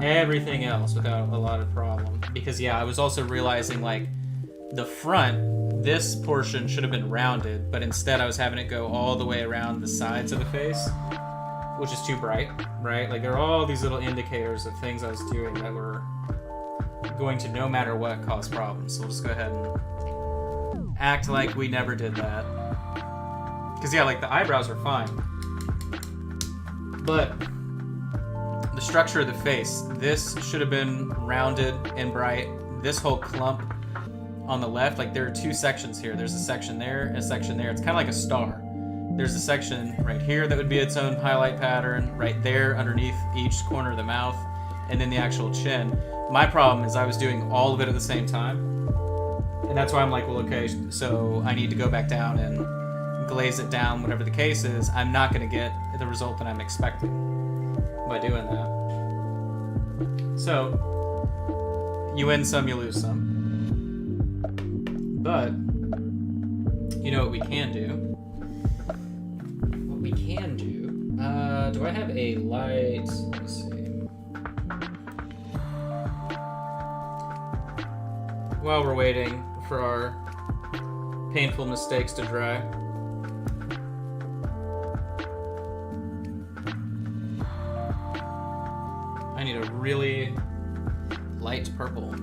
everything else without a lot of problem. Because yeah, I was also realizing like the front, this portion should have been rounded, but instead I was having it go all the way around the sides of the face, which is too bright, right? Like there are all these little indicators of things I was doing that were going to, no matter what, cause problems. So we'll just go ahead and act like we never did that. Because yeah, like the eyebrows are fine, but the structure of the face, this should have been rounded and bright. This whole clump on the left, like there are two sections here. There's a section there and a section there. It's kind of like a star. There's a section right here that would be its own highlight pattern, right there underneath each corner of the mouth, and then the actual chin. My problem is I was doing all of it at the same time, and that's why I'm like, well, okay, so I need to go back down and glaze it down, whatever the case is. I'm not going to get the result that I'm expecting by doing that. So you win some, you lose some. But you know what we can do? What we can do, do I have a light? Let's see. While we're waiting for our painful mistakes to dry. I need a really light purple.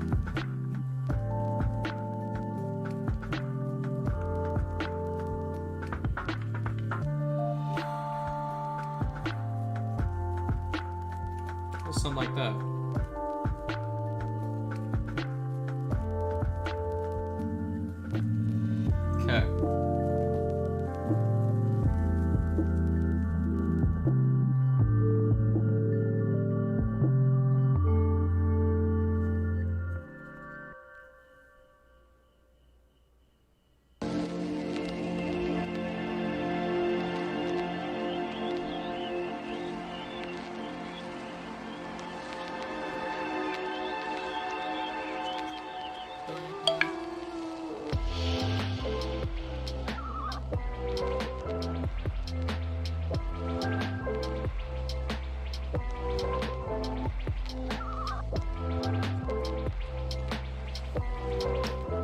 Something like that. Okay.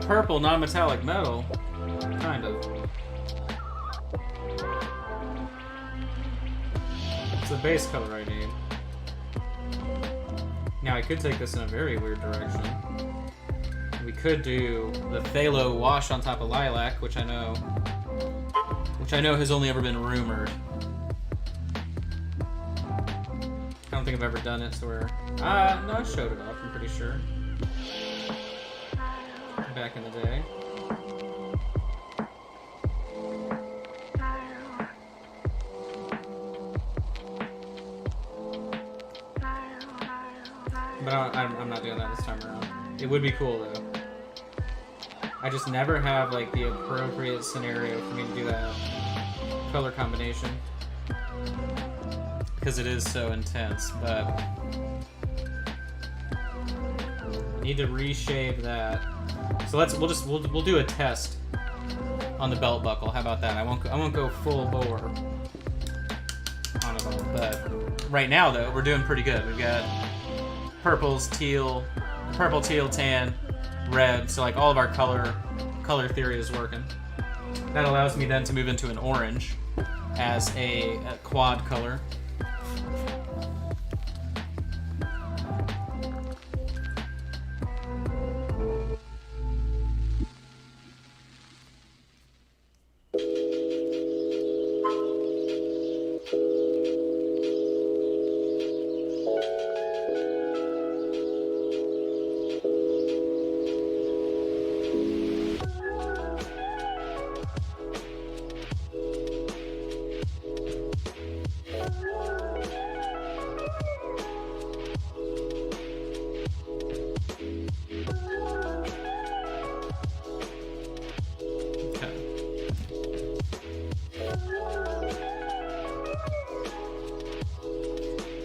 Purple, non-metallic metal. Kind of. It's the base color I need. Now I could take this in a very weird direction. We could do the phthalo wash on top of lilac, which I know has only ever been rumored. I don't think I've ever done it to where... no, I showed it off, I'm pretty sure. Back in the day. But I'm not doing that this time around. It would be cool, though. I just never have, like, the appropriate scenario for me to do that color combination. Because it is so intense, but... I need to reshape that. So we'll do a test on the belt buckle. How about that? I won't go full bore on it all. But right now, though, we're doing pretty good. We've got purples, teal, purple, teal, tan, red. So like all of our color theory is working. That allows me then to move into an orange as a quad color.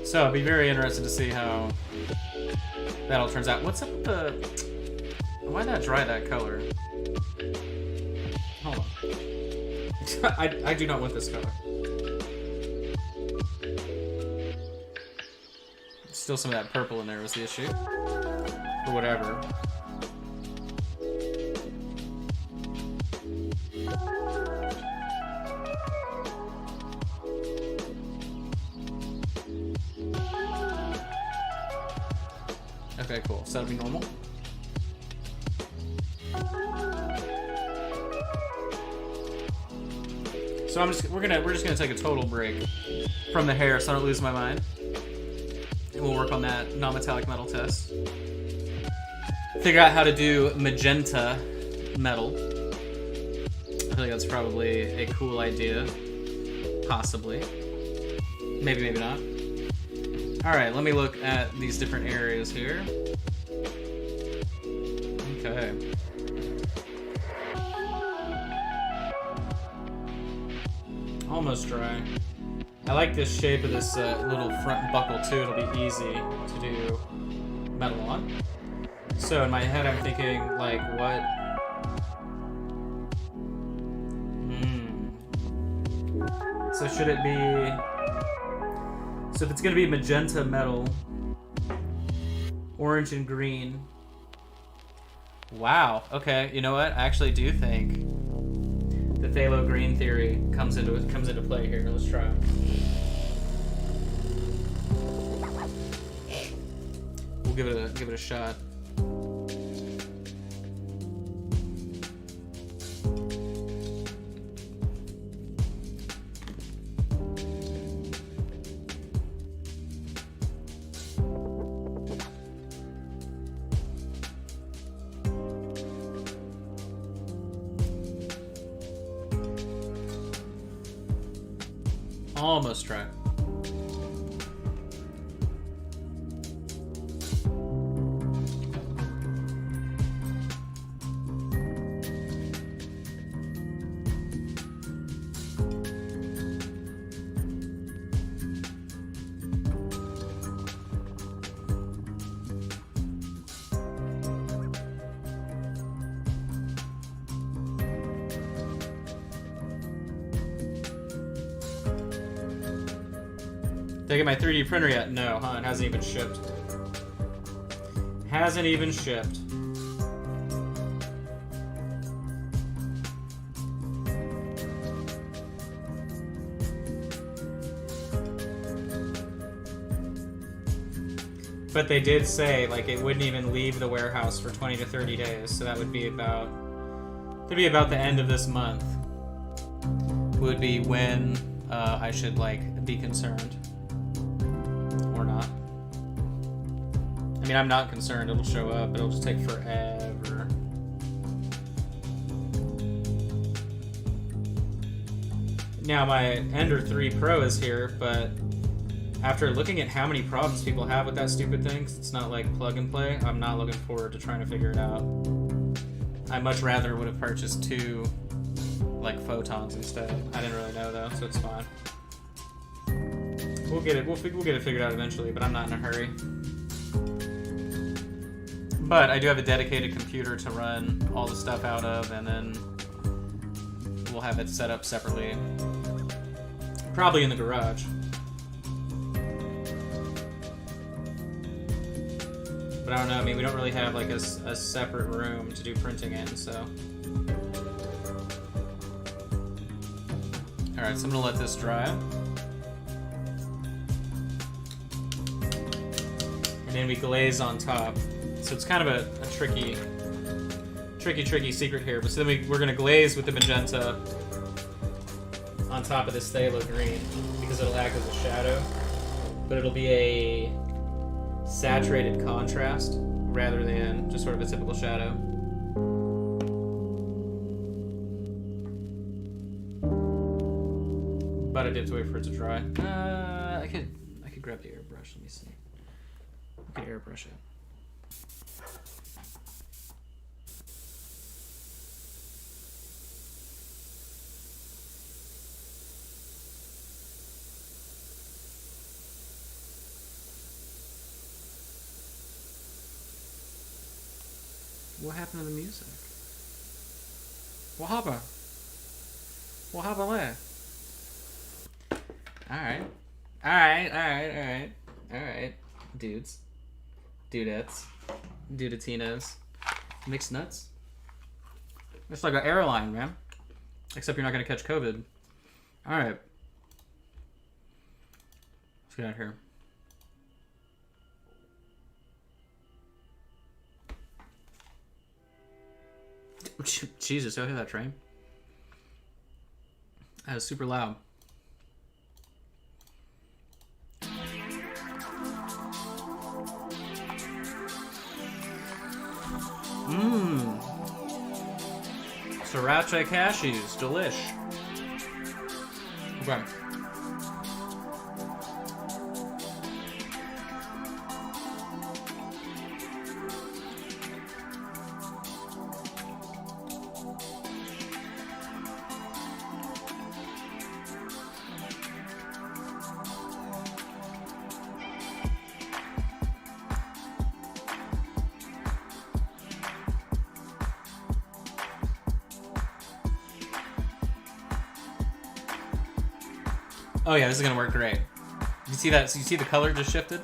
So I'll be very interested to see how that all turns out. What's up with the... Why not dry that color? Hold on. I do not want this color. Still some of that purple in there was the issue. Or whatever. Okay, cool. So that'll be normal. So we're just gonna take a total break from the hair so I don't lose my mind. And we'll work on that non-metallic metal test. Figure out how to do magenta metal. I feel like that's probably a cool idea. Possibly. Maybe, maybe not. Alright, let me look at these different areas here. Okay. Almost dry. I like this shape of this little front buckle too. It'll be easy to do metal on. So in my head I'm thinking like what... So should it be... So if it's gonna be magenta metal, orange and green. Wow. Okay. You know what? I actually do think the phthalo green theory comes into play here. Let's try. We'll give it a shot. Almost dry. Did I get my 3D printer yet? No, huh? It hasn't even shipped. Hasn't even shipped. But they did say, like, it wouldn't even leave the warehouse for 20 to 30 days, so that would be about... Could be about the end of this month. Would be when I should, like, be concerned. Or not. I mean, I'm not concerned. It'll show up, but it'll just take forever. Now, my Ender 3 Pro is here, but after looking at how many problems people have with that stupid thing, 'cause it's not like plug and play, I'm not looking forward to trying to figure it out. I much rather would have purchased 2, like, photons instead. I didn't really know though, so it's fine. We'll get it. We'll get it figured out eventually, but I'm not in a hurry. But I do have a dedicated computer to run all the stuff out of, and then we'll have it set up separately. Probably in the garage. But I don't know, I mean, we don't really have like a separate room to do printing in, so. Alright, so I'm gonna let this dry. And then we glaze on top. So it's kind of a tricky secret here. But so then we're gonna glaze with the magenta on top of this phthalo green because it'll act as a shadow. But it'll be a saturated contrast rather than just sort of a typical shadow. But I did have to wait for it to dry. I could grab the airbrush. Let me see. I could airbrush it. What happened to the music? What happened? What happened there? Alright. Dudes. Dudettes. Dudetinos. Mixed nuts. It's like an airline, man. Except you're not gonna catch COVID. Alright. Let's get out of here. Jesus, I hear that train. That was super loud. Mmm. Sriracha cashews, delish. Okay. Oh yeah, this is gonna work great. You see that? So you see the color just shifted?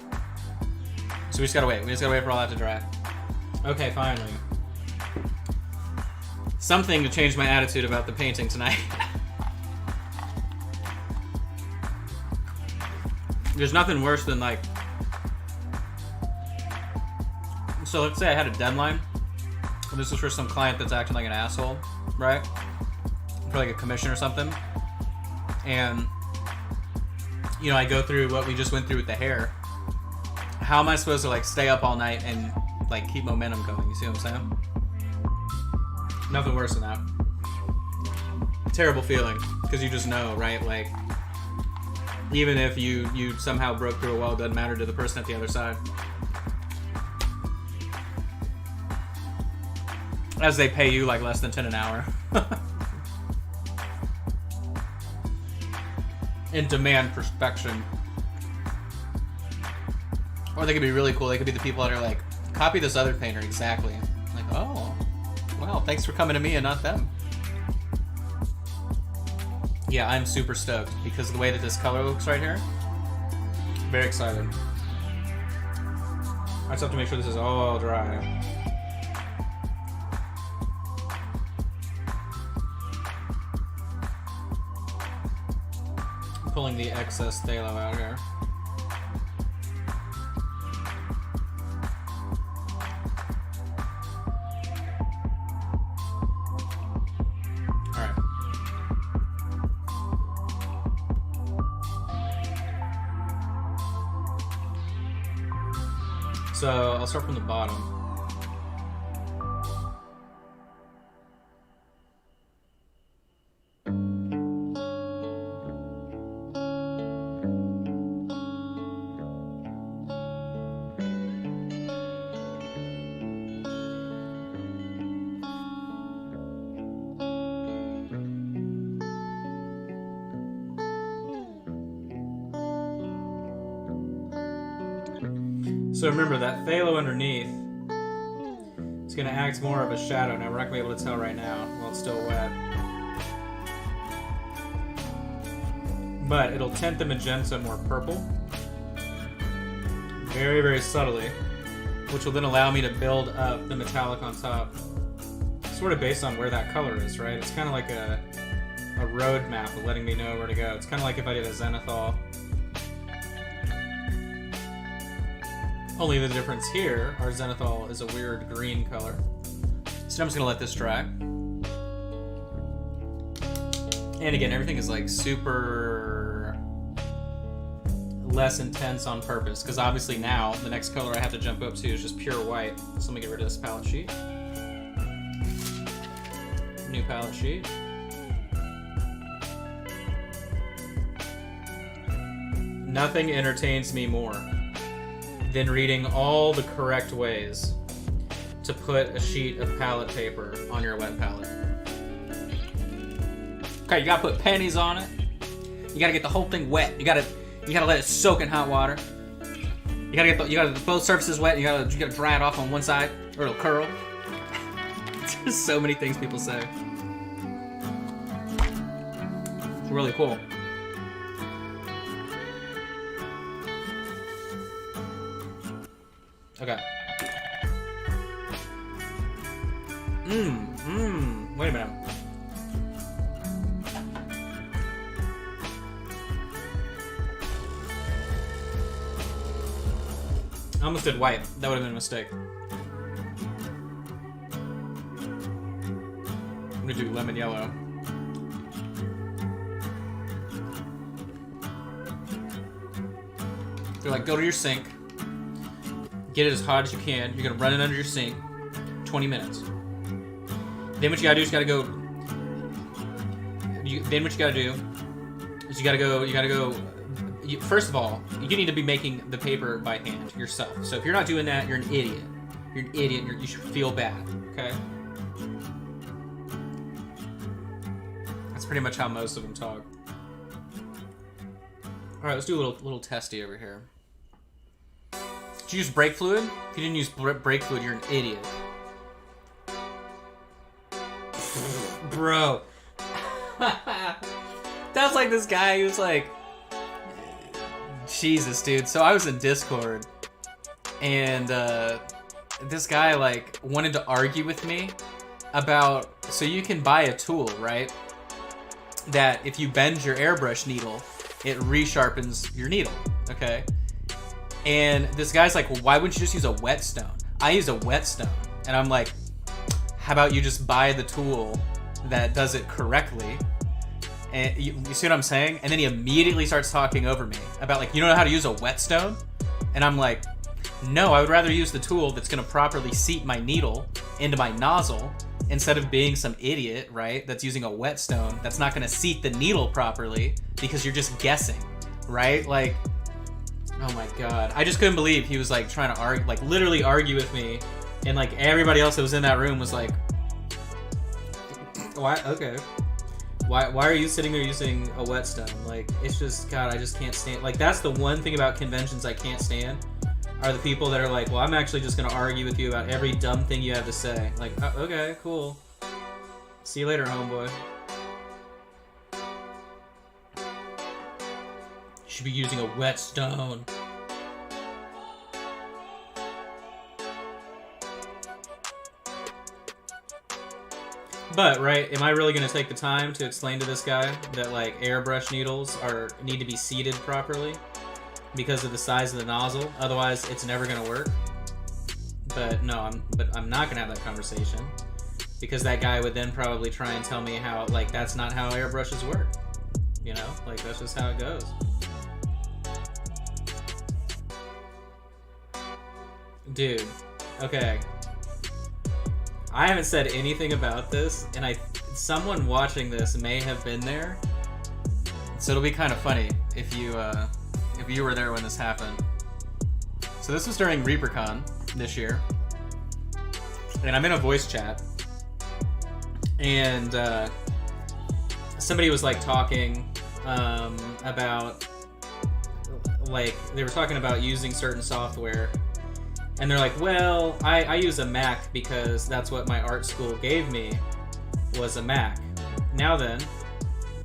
So we just gotta wait. We just gotta wait for all that to dry. Okay, finally. Something to change my attitude about the painting tonight. There's nothing worse than like... So let's say I had a deadline. And this is for some client that's acting like an asshole, right? For like a commission or something. And... you know, I go through what we just went through with the hair. How am I supposed to like stay up all night and like keep momentum going? You see what I'm saying? Nothing worse than that. Terrible feeling, because you just know, right? Like, even if you somehow broke through a wall, it doesn't matter to the person at the other side. As they pay you like less than 10 an hour. And demand perfection. Or they could be really cool. They could be the people that are like, copy this other painter exactly. Like, oh, well, thanks for coming to me and not them. Yeah, I'm super stoked because of the way that this color looks right here. Very excited. I just have to make sure this is all dry. Pulling the excess phthalo out here. So I'll start from the bottom. So remember that phthalo underneath is going to act more of a shadow. Now we're not going to be able to tell right now while it's still wet. But it'll tint the magenta more purple. Very, very subtly. Which will then allow me to build up the metallic on top. Sort of based on where that color is, right? It's kind of like a road map of letting me know where to go. It's kind of like if I did a zenithal. Only the difference here, our zenithal is a weird green color. So I'm just gonna let this dry. And again, everything is like super less intense on purpose, because obviously now the next color I have to jump up to is just pure white. So let me get rid of this palette sheet. New palette sheet. Nothing entertains me more than reading all the correct ways to put a sheet of palette paper on your wet palette. Okay, you gotta put pennies on it. You gotta get the whole thing wet. You gotta let it soak in hot water. You gotta get both surfaces wet. You gotta dry it off on one side, or it'll curl. There's so many things people say. It's really cool. Okay. Wait a minute. I almost did white. That would have been a mistake. I'm gonna do lemon yellow. They're like, go to your sink. Get it as hot as you can. You're gonna run it under your sink. 20 minutes. Then what you gotta do is then what you gotta do is you gotta go. First of all, you need to be making the paper by hand yourself. So if you're not doing that, you're an idiot. You're an idiot. You should feel bad. Okay. That's pretty much how most of them talk. All right, let's do a little testy over here. Did you use brake fluid? If you didn't use brake fluid, you're an idiot. Bro. That's like this guy who's like... Jesus, dude. So I was in Discord, and this guy like wanted to argue with me about... So you can buy a tool, right? That if you bend your airbrush needle, it resharpens your needle, okay? And this guy's like, well, why wouldn't you just use a whetstone? I use a whetstone. And I'm like, how about you just buy the tool that does it correctly? And you see what I'm saying? And then he immediately starts talking over me about like, you don't know how to use a whetstone? And I'm like, no, I would rather use the tool that's gonna properly seat my needle into my nozzle instead of being some idiot, right? That's using a whetstone that's not gonna seat the needle properly because you're just guessing, right? Like, oh my god. I just couldn't believe he was like trying to argue, like literally argue with me. And like everybody else that was in that room was like, why? Okay. Why are you sitting there using a whetstone? Like, it's just, God, I just can't stand. Like, that's the one thing about conventions I can't stand, are the people that are like, well, I'm actually just gonna argue with you about every dumb thing you have to say. Like, oh, okay, cool. See you later, homeboy. You should be using a whetstone. But, right, am I really going to take the time to explain to this guy that, like, airbrush needles need to be seated properly because of the size of the nozzle? Otherwise, it's never going to work. But, no, I'm not going to have that conversation because that guy would then probably try and tell me how, like, that's not how airbrushes work. You know? Like, that's just how it goes. Dude, okay. I haven't said anything about this, and someone watching this may have been there, so it'll be kind of funny if you were there when this happened. So this was during ReaperCon this year, and I'm in a voice chat, and somebody was like talking about, like, they were talking about using certain software. And they're like, well, I use a Mac because that's what my art school gave me, was a Mac. Now then,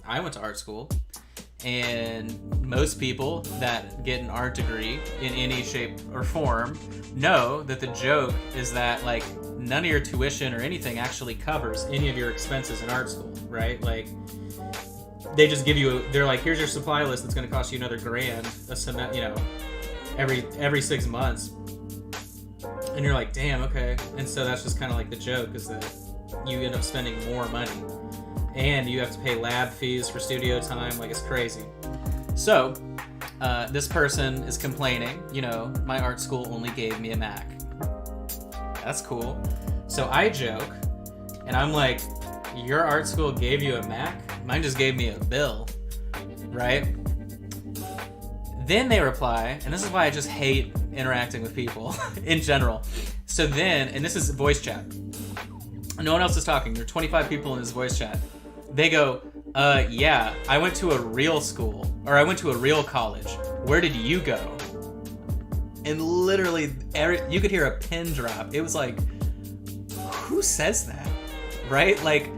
I went to art school, and most people that get an art degree in any shape or form know that the joke is that, like, none of your tuition or anything actually covers any of your expenses in art school, right? Like, they just give you, they're like, here's your supply list that's going to cost you another $1,000 a semester, you know, every 6 months. And you're like, damn, okay. And so that's just kind of like the joke, is that you end up spending more money. And you have to pay lab fees for studio time. Like, it's crazy. So, this person is complaining, you know, my art school only gave me a Mac. That's cool. So I joke, and I'm like, your art school gave you a Mac? Mine just gave me a bill, right? Then they reply, and this is why I just hate interacting with people in general. So then, and this is voice chat. No one else is talking. There are 25 people in this voice chat. They go, yeah, I went to a real school, or I went to a real college. Where did you go? And literally, you could hear a pin drop. It was like, who says that? Right? Like,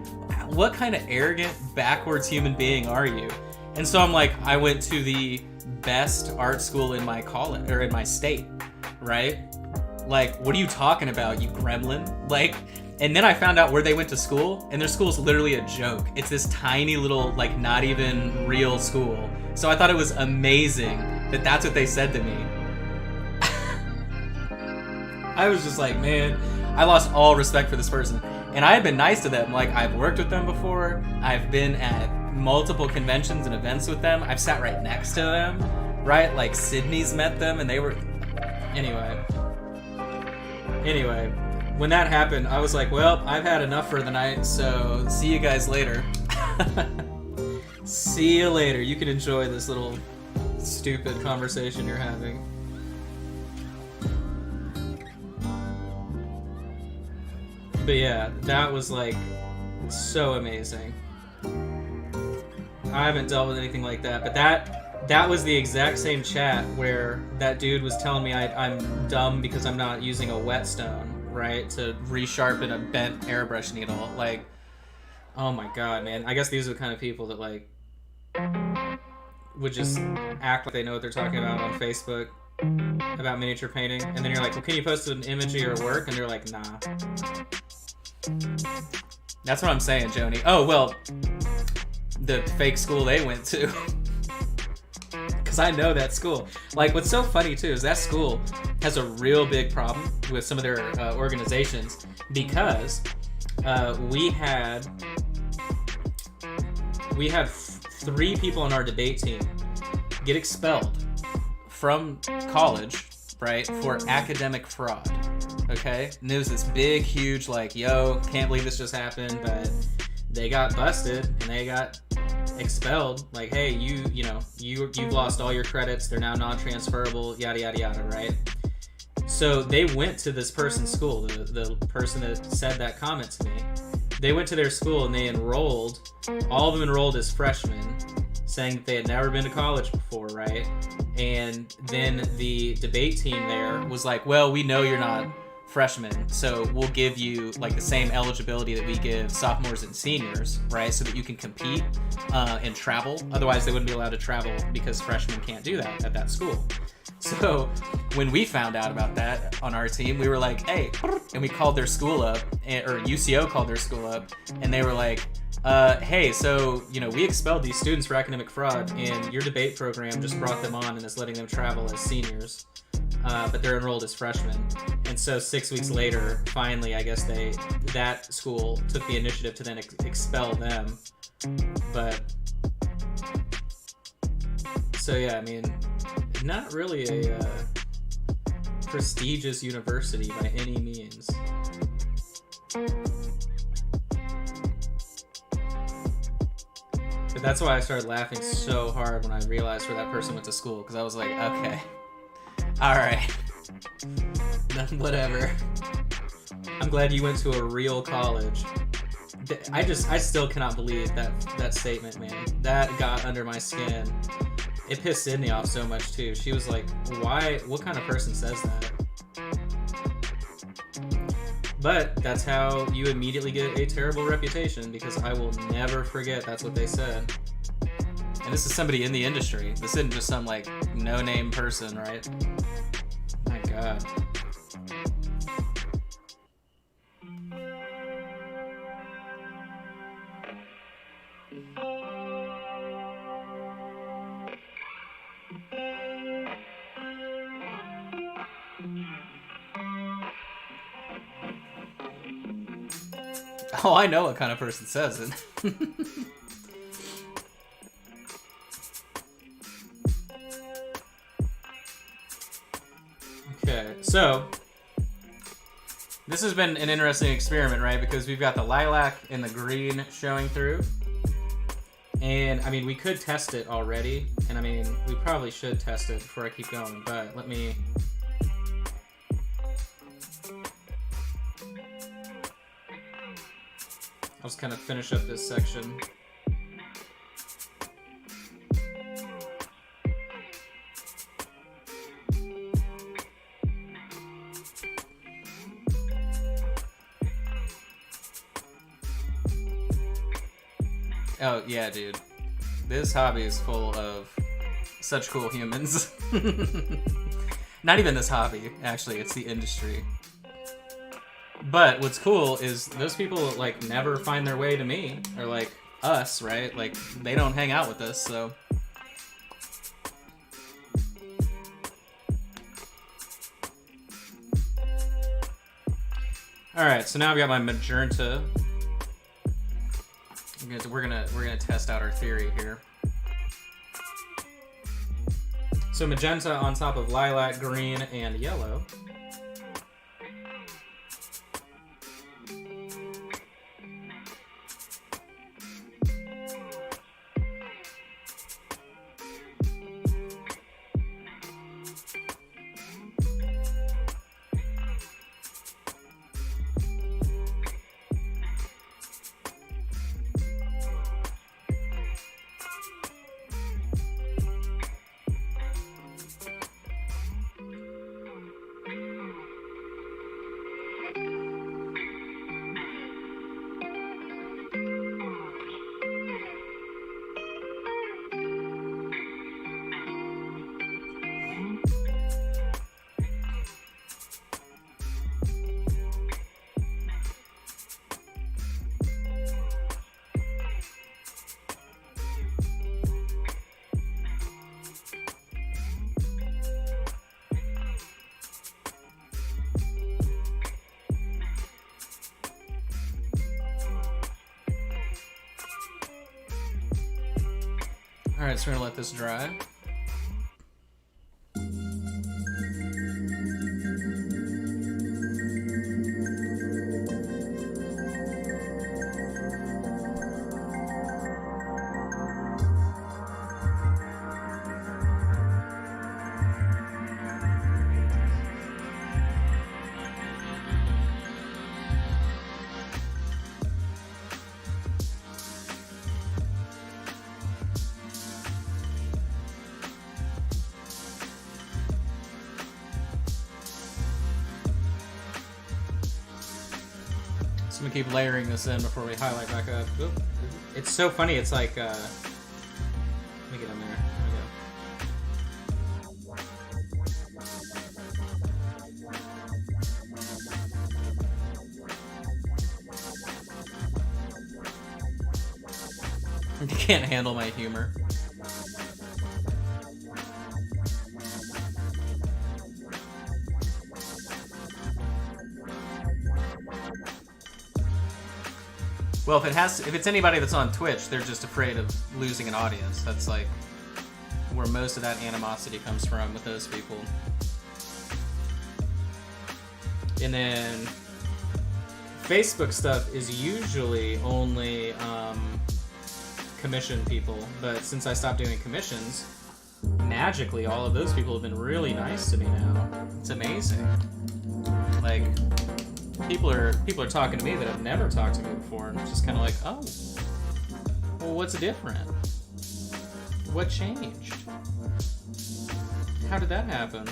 what kind of arrogant, backwards human being are you? And so I'm like, I went to the best art school in my college, or in my state, right? Like, what are you talking about, you gremlin? Like, and then I found out where they went to school, and their school's literally a joke. It's this tiny little, like, not even real school. So I thought it was amazing that that's what they said to me. I was just like, man, I lost all respect for this person. And I had been nice to them. Like, I've worked with them before. I've been at multiple conventions and events with them. I've sat right next to them, right? Like, Sydney's met them, and they were... Anyway, when that happened, I was like, well, I've had enough for the night, so see you guys later. See you later. You can enjoy this little stupid conversation you're having. But yeah, that was, like, so amazing. I haven't dealt with anything like that, but that was the exact same chat where that dude was telling me I'm dumb because I'm not using a whetstone, right, to resharpen a bent airbrush needle. Like, oh my god, man. I guess these are the kind of people that, like, would just act like they know what they're talking about on Facebook about miniature painting, and then you're like, well, can you post an image of your work? And they're like, nah. That's what I'm saying, Joni. Oh, well, the fake school they went to. Because I know that school. Like, what's so funny, too, is that school has a real big problem with some of their organizations, because we had 3 people on our debate team get expelled from college, right, for academic fraud. Okay? And there was this big, huge, like, yo, can't believe this just happened, but they got busted and they got expelled. Like, hey, you've lost all your credits, they're now non-transferable, yada yada yada, right? So they went to this person's school, the person that said that comment to me. They went to their school and they enrolled, all of them enrolled as freshmen, saying that they had never been to college before, right? And then the debate team there was like, well, we know you're not freshmen, so we'll give you, like, the same eligibility that we give sophomores and seniors, right? So that you can compete and travel. Otherwise, they wouldn't be allowed to travel because freshmen can't do that at that school. So when we found out about that on our team, we were like, hey, and we called their school up, or UCO called their school up, and they were like, hey, so, we expelled these students for academic fraud, and your debate program just brought them on and is letting them travel as seniors, but they're enrolled as freshmen. And so 6 weeks later, finally, I guess that school took the initiative to then expel them. But, so yeah, I mean, not really prestigious university by any means. But that's why I started laughing so hard when I realized where that person went to school, because I was like, okay, alright, whatever. I'm glad you went to a real college. I still cannot believe that statement, man. That got under my skin. It pissed Sydney off so much too. She was like, why, what kind of person says that? But that's how you immediately get a terrible reputation, because I will never forget that's what they said. And this is somebody in the industry. This isn't just some like no-name person, right? My God. Oh, I know what kind of person says it. Okay, so this has been an interesting experiment, right? Because we've got the lilac and the green showing through. And, I mean, we could test it already. And, I mean, we probably should test it before I keep going. But let me... I'll just kind of finish up this section. Oh, yeah, dude. This hobby is full of such cool humans. Not even this hobby, actually, it's the industry. But what's cool is those people, like, never find their way to me, or, like, us, right? Like, they don't hang out with us, so... Alright, so now I've got my magenta. We're gonna test out our theory here. So magenta on top of lilac, green, and yellow. Alright, so we're gonna let this dry. So I'm gonna keep layering this in before we highlight back up. Oop. It's so funny, it's like, let me get in there. There we go. You can't handle my humor. Well, if it's anybody that's on Twitch, they're just afraid of losing an audience. That's like where most of that animosity comes from with those people. And then Facebook stuff is usually only commission people, but since I stopped doing commissions, magically all of those people have been really nice to me now. It's amazing. Like, people are talking to me that have never talked to me before, and it's just kind of like, oh, well, what's different? What changed? How did that happen?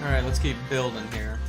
All right, let's keep building here.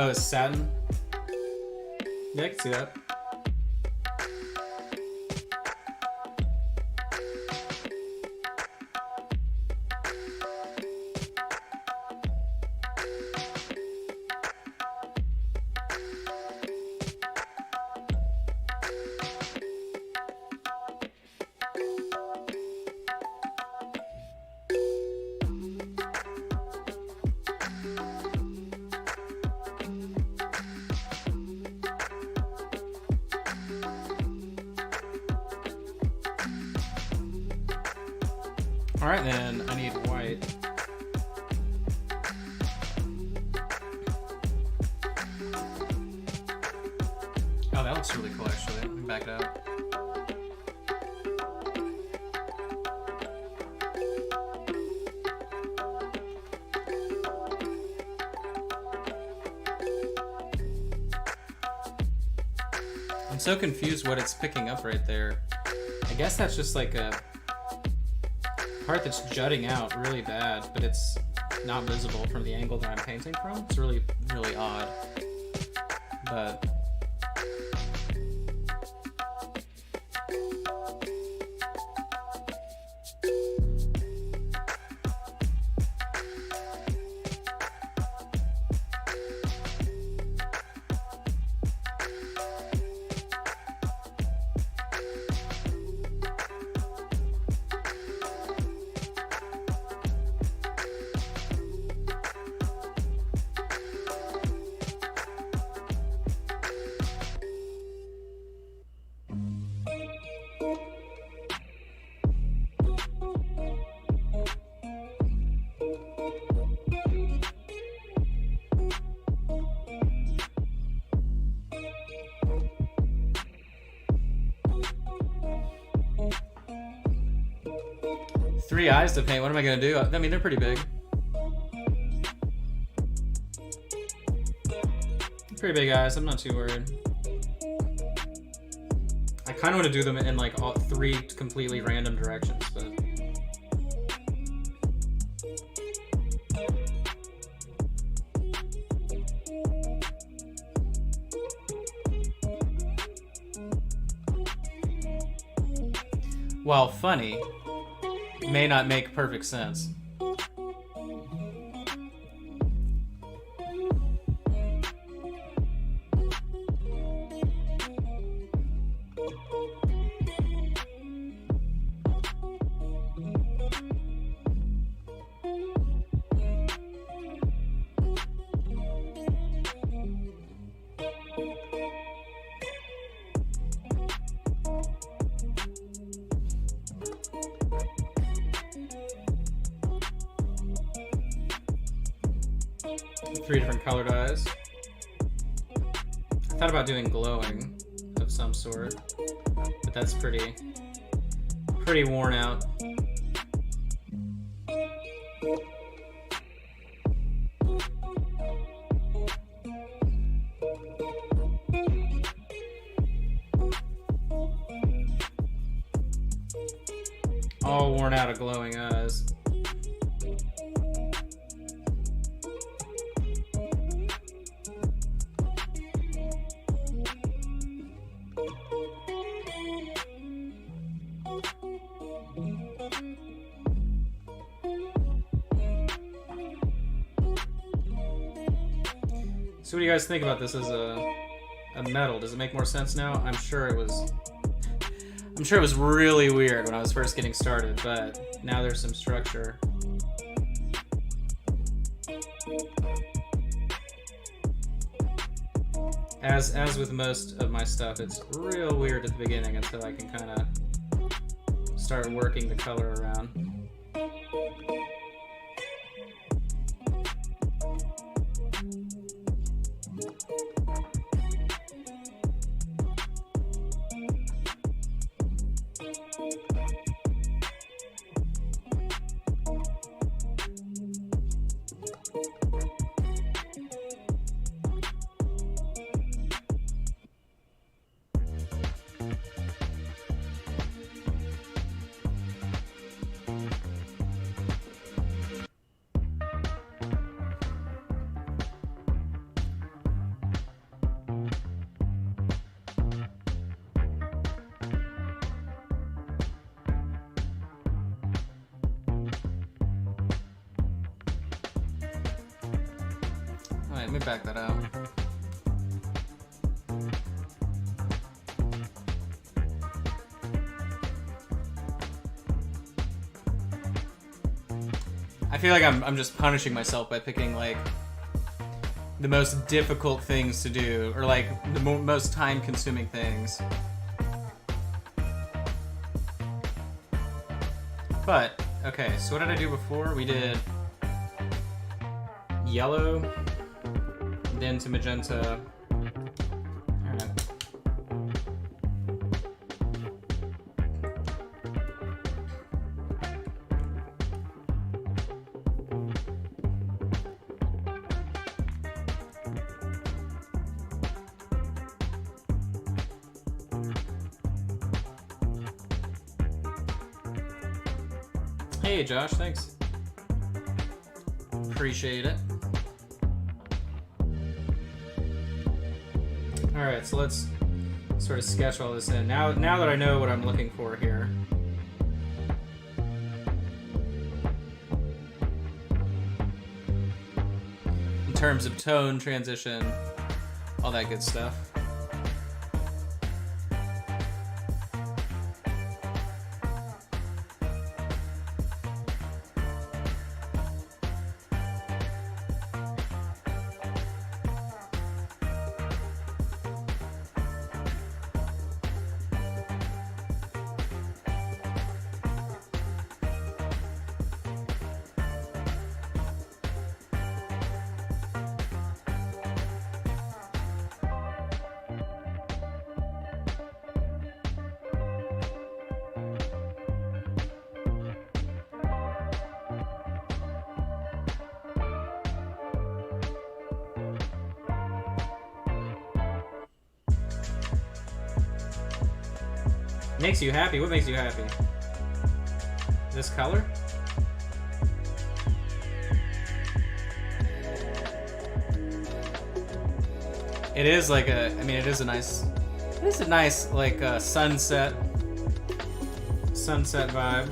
Oh, it's satin? Yeah, I can see that. Alright then, I need white. Oh, that looks really cool actually. Let me back it up. I'm so confused what it's picking up right there. I guess that's just like a part that's jutting out really bad, but it's not visible from the angle that I'm painting from. It's really, really odd. But three eyes to paint. What am I gonna do? I mean, they're pretty big. Pretty big eyes. I'm not too worried. I kind of want to do them in like all three completely random directions, but while funny, may not make perfect sense. Three different colored eyes. Thought about doing glowing of some sort, but that's pretty worn out. All worn out of glowing eyes. So what do you guys think about this as a metal? Does it make more sense now? I'm sure it was really weird when I was first getting started, but now there's some structure. As with most of my stuff, it's real weird at the beginning until I can kind of start working the color around. Alright, let me back that out. I feel like I'm just punishing myself by picking like the most difficult things to do, or like the most time-consuming things. But okay, so what did I do before? We did yellow, then to magenta. Alright. Hey Josh, thanks. Appreciate it. Alright, so let's sort of sketch all this in. Now that I know what I'm looking for here. In terms of tone, transition, all that good stuff. Makes you happy? What makes you happy? This color? It is like a, I mean, it is a nice like sunset vibe.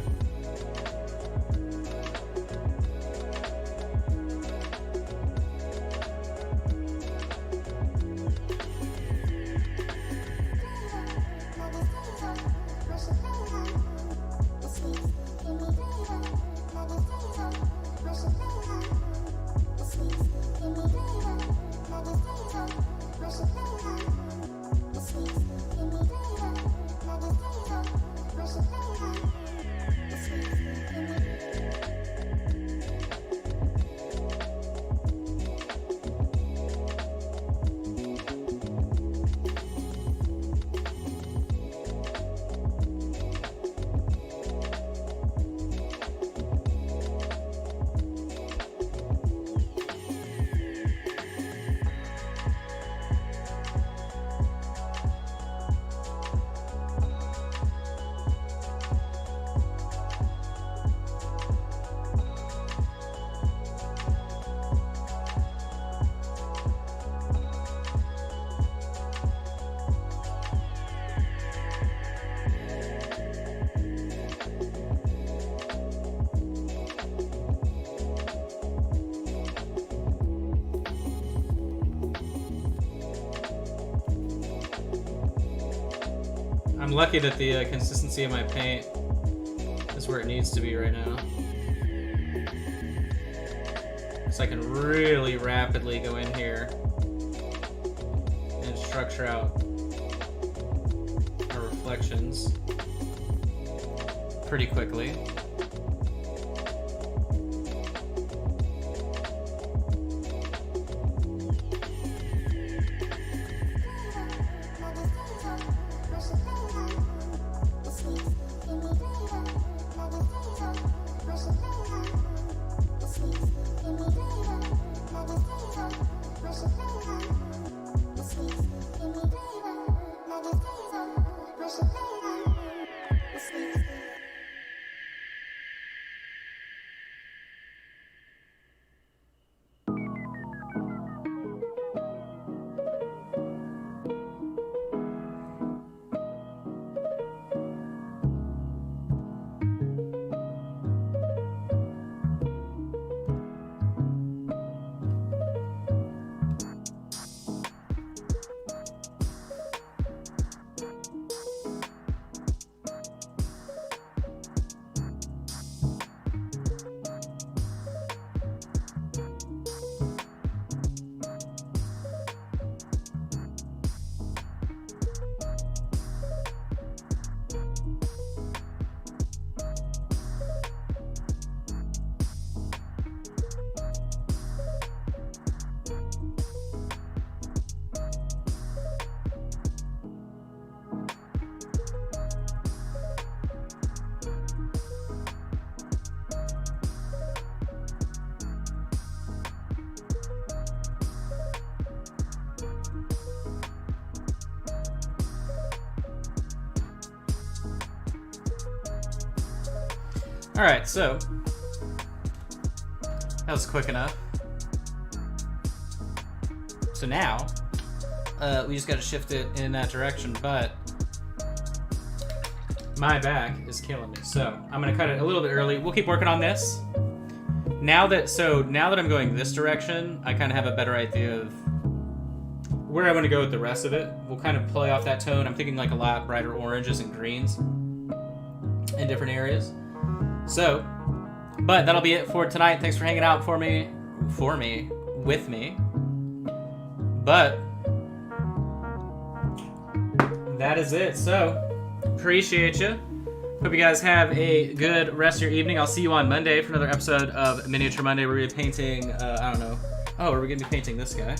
I'm lucky that the consistency of my paint is where it needs to be right now. So I can really rapidly go in here and structure out our reflections pretty quickly. Alright, so that was quick enough. So now, we just gotta shift it in that direction, but my back is killing me. So I'm gonna cut it a little bit early. We'll keep working on this. Now that I'm going this direction, I kind of have a better idea of where I want to go with the rest of it. We'll kind of play off that tone. I'm thinking like a lot brighter oranges and greens in different areas. So, but that'll be it for tonight. Thanks for hanging out with me. But that is it. So, appreciate you. Hope you guys have a good rest of your evening. I'll see you on Monday for another episode of Miniature Monday. We're going to be painting, I don't know. Oh, we're going to be painting this guy.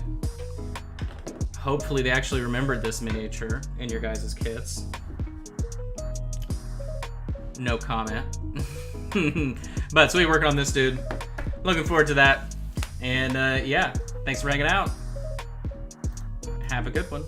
Hopefully they actually remembered this miniature in your guys' kits. No comment. But so we're working on this dude. Looking forward to that. And yeah, thanks for hanging out. Have a good one.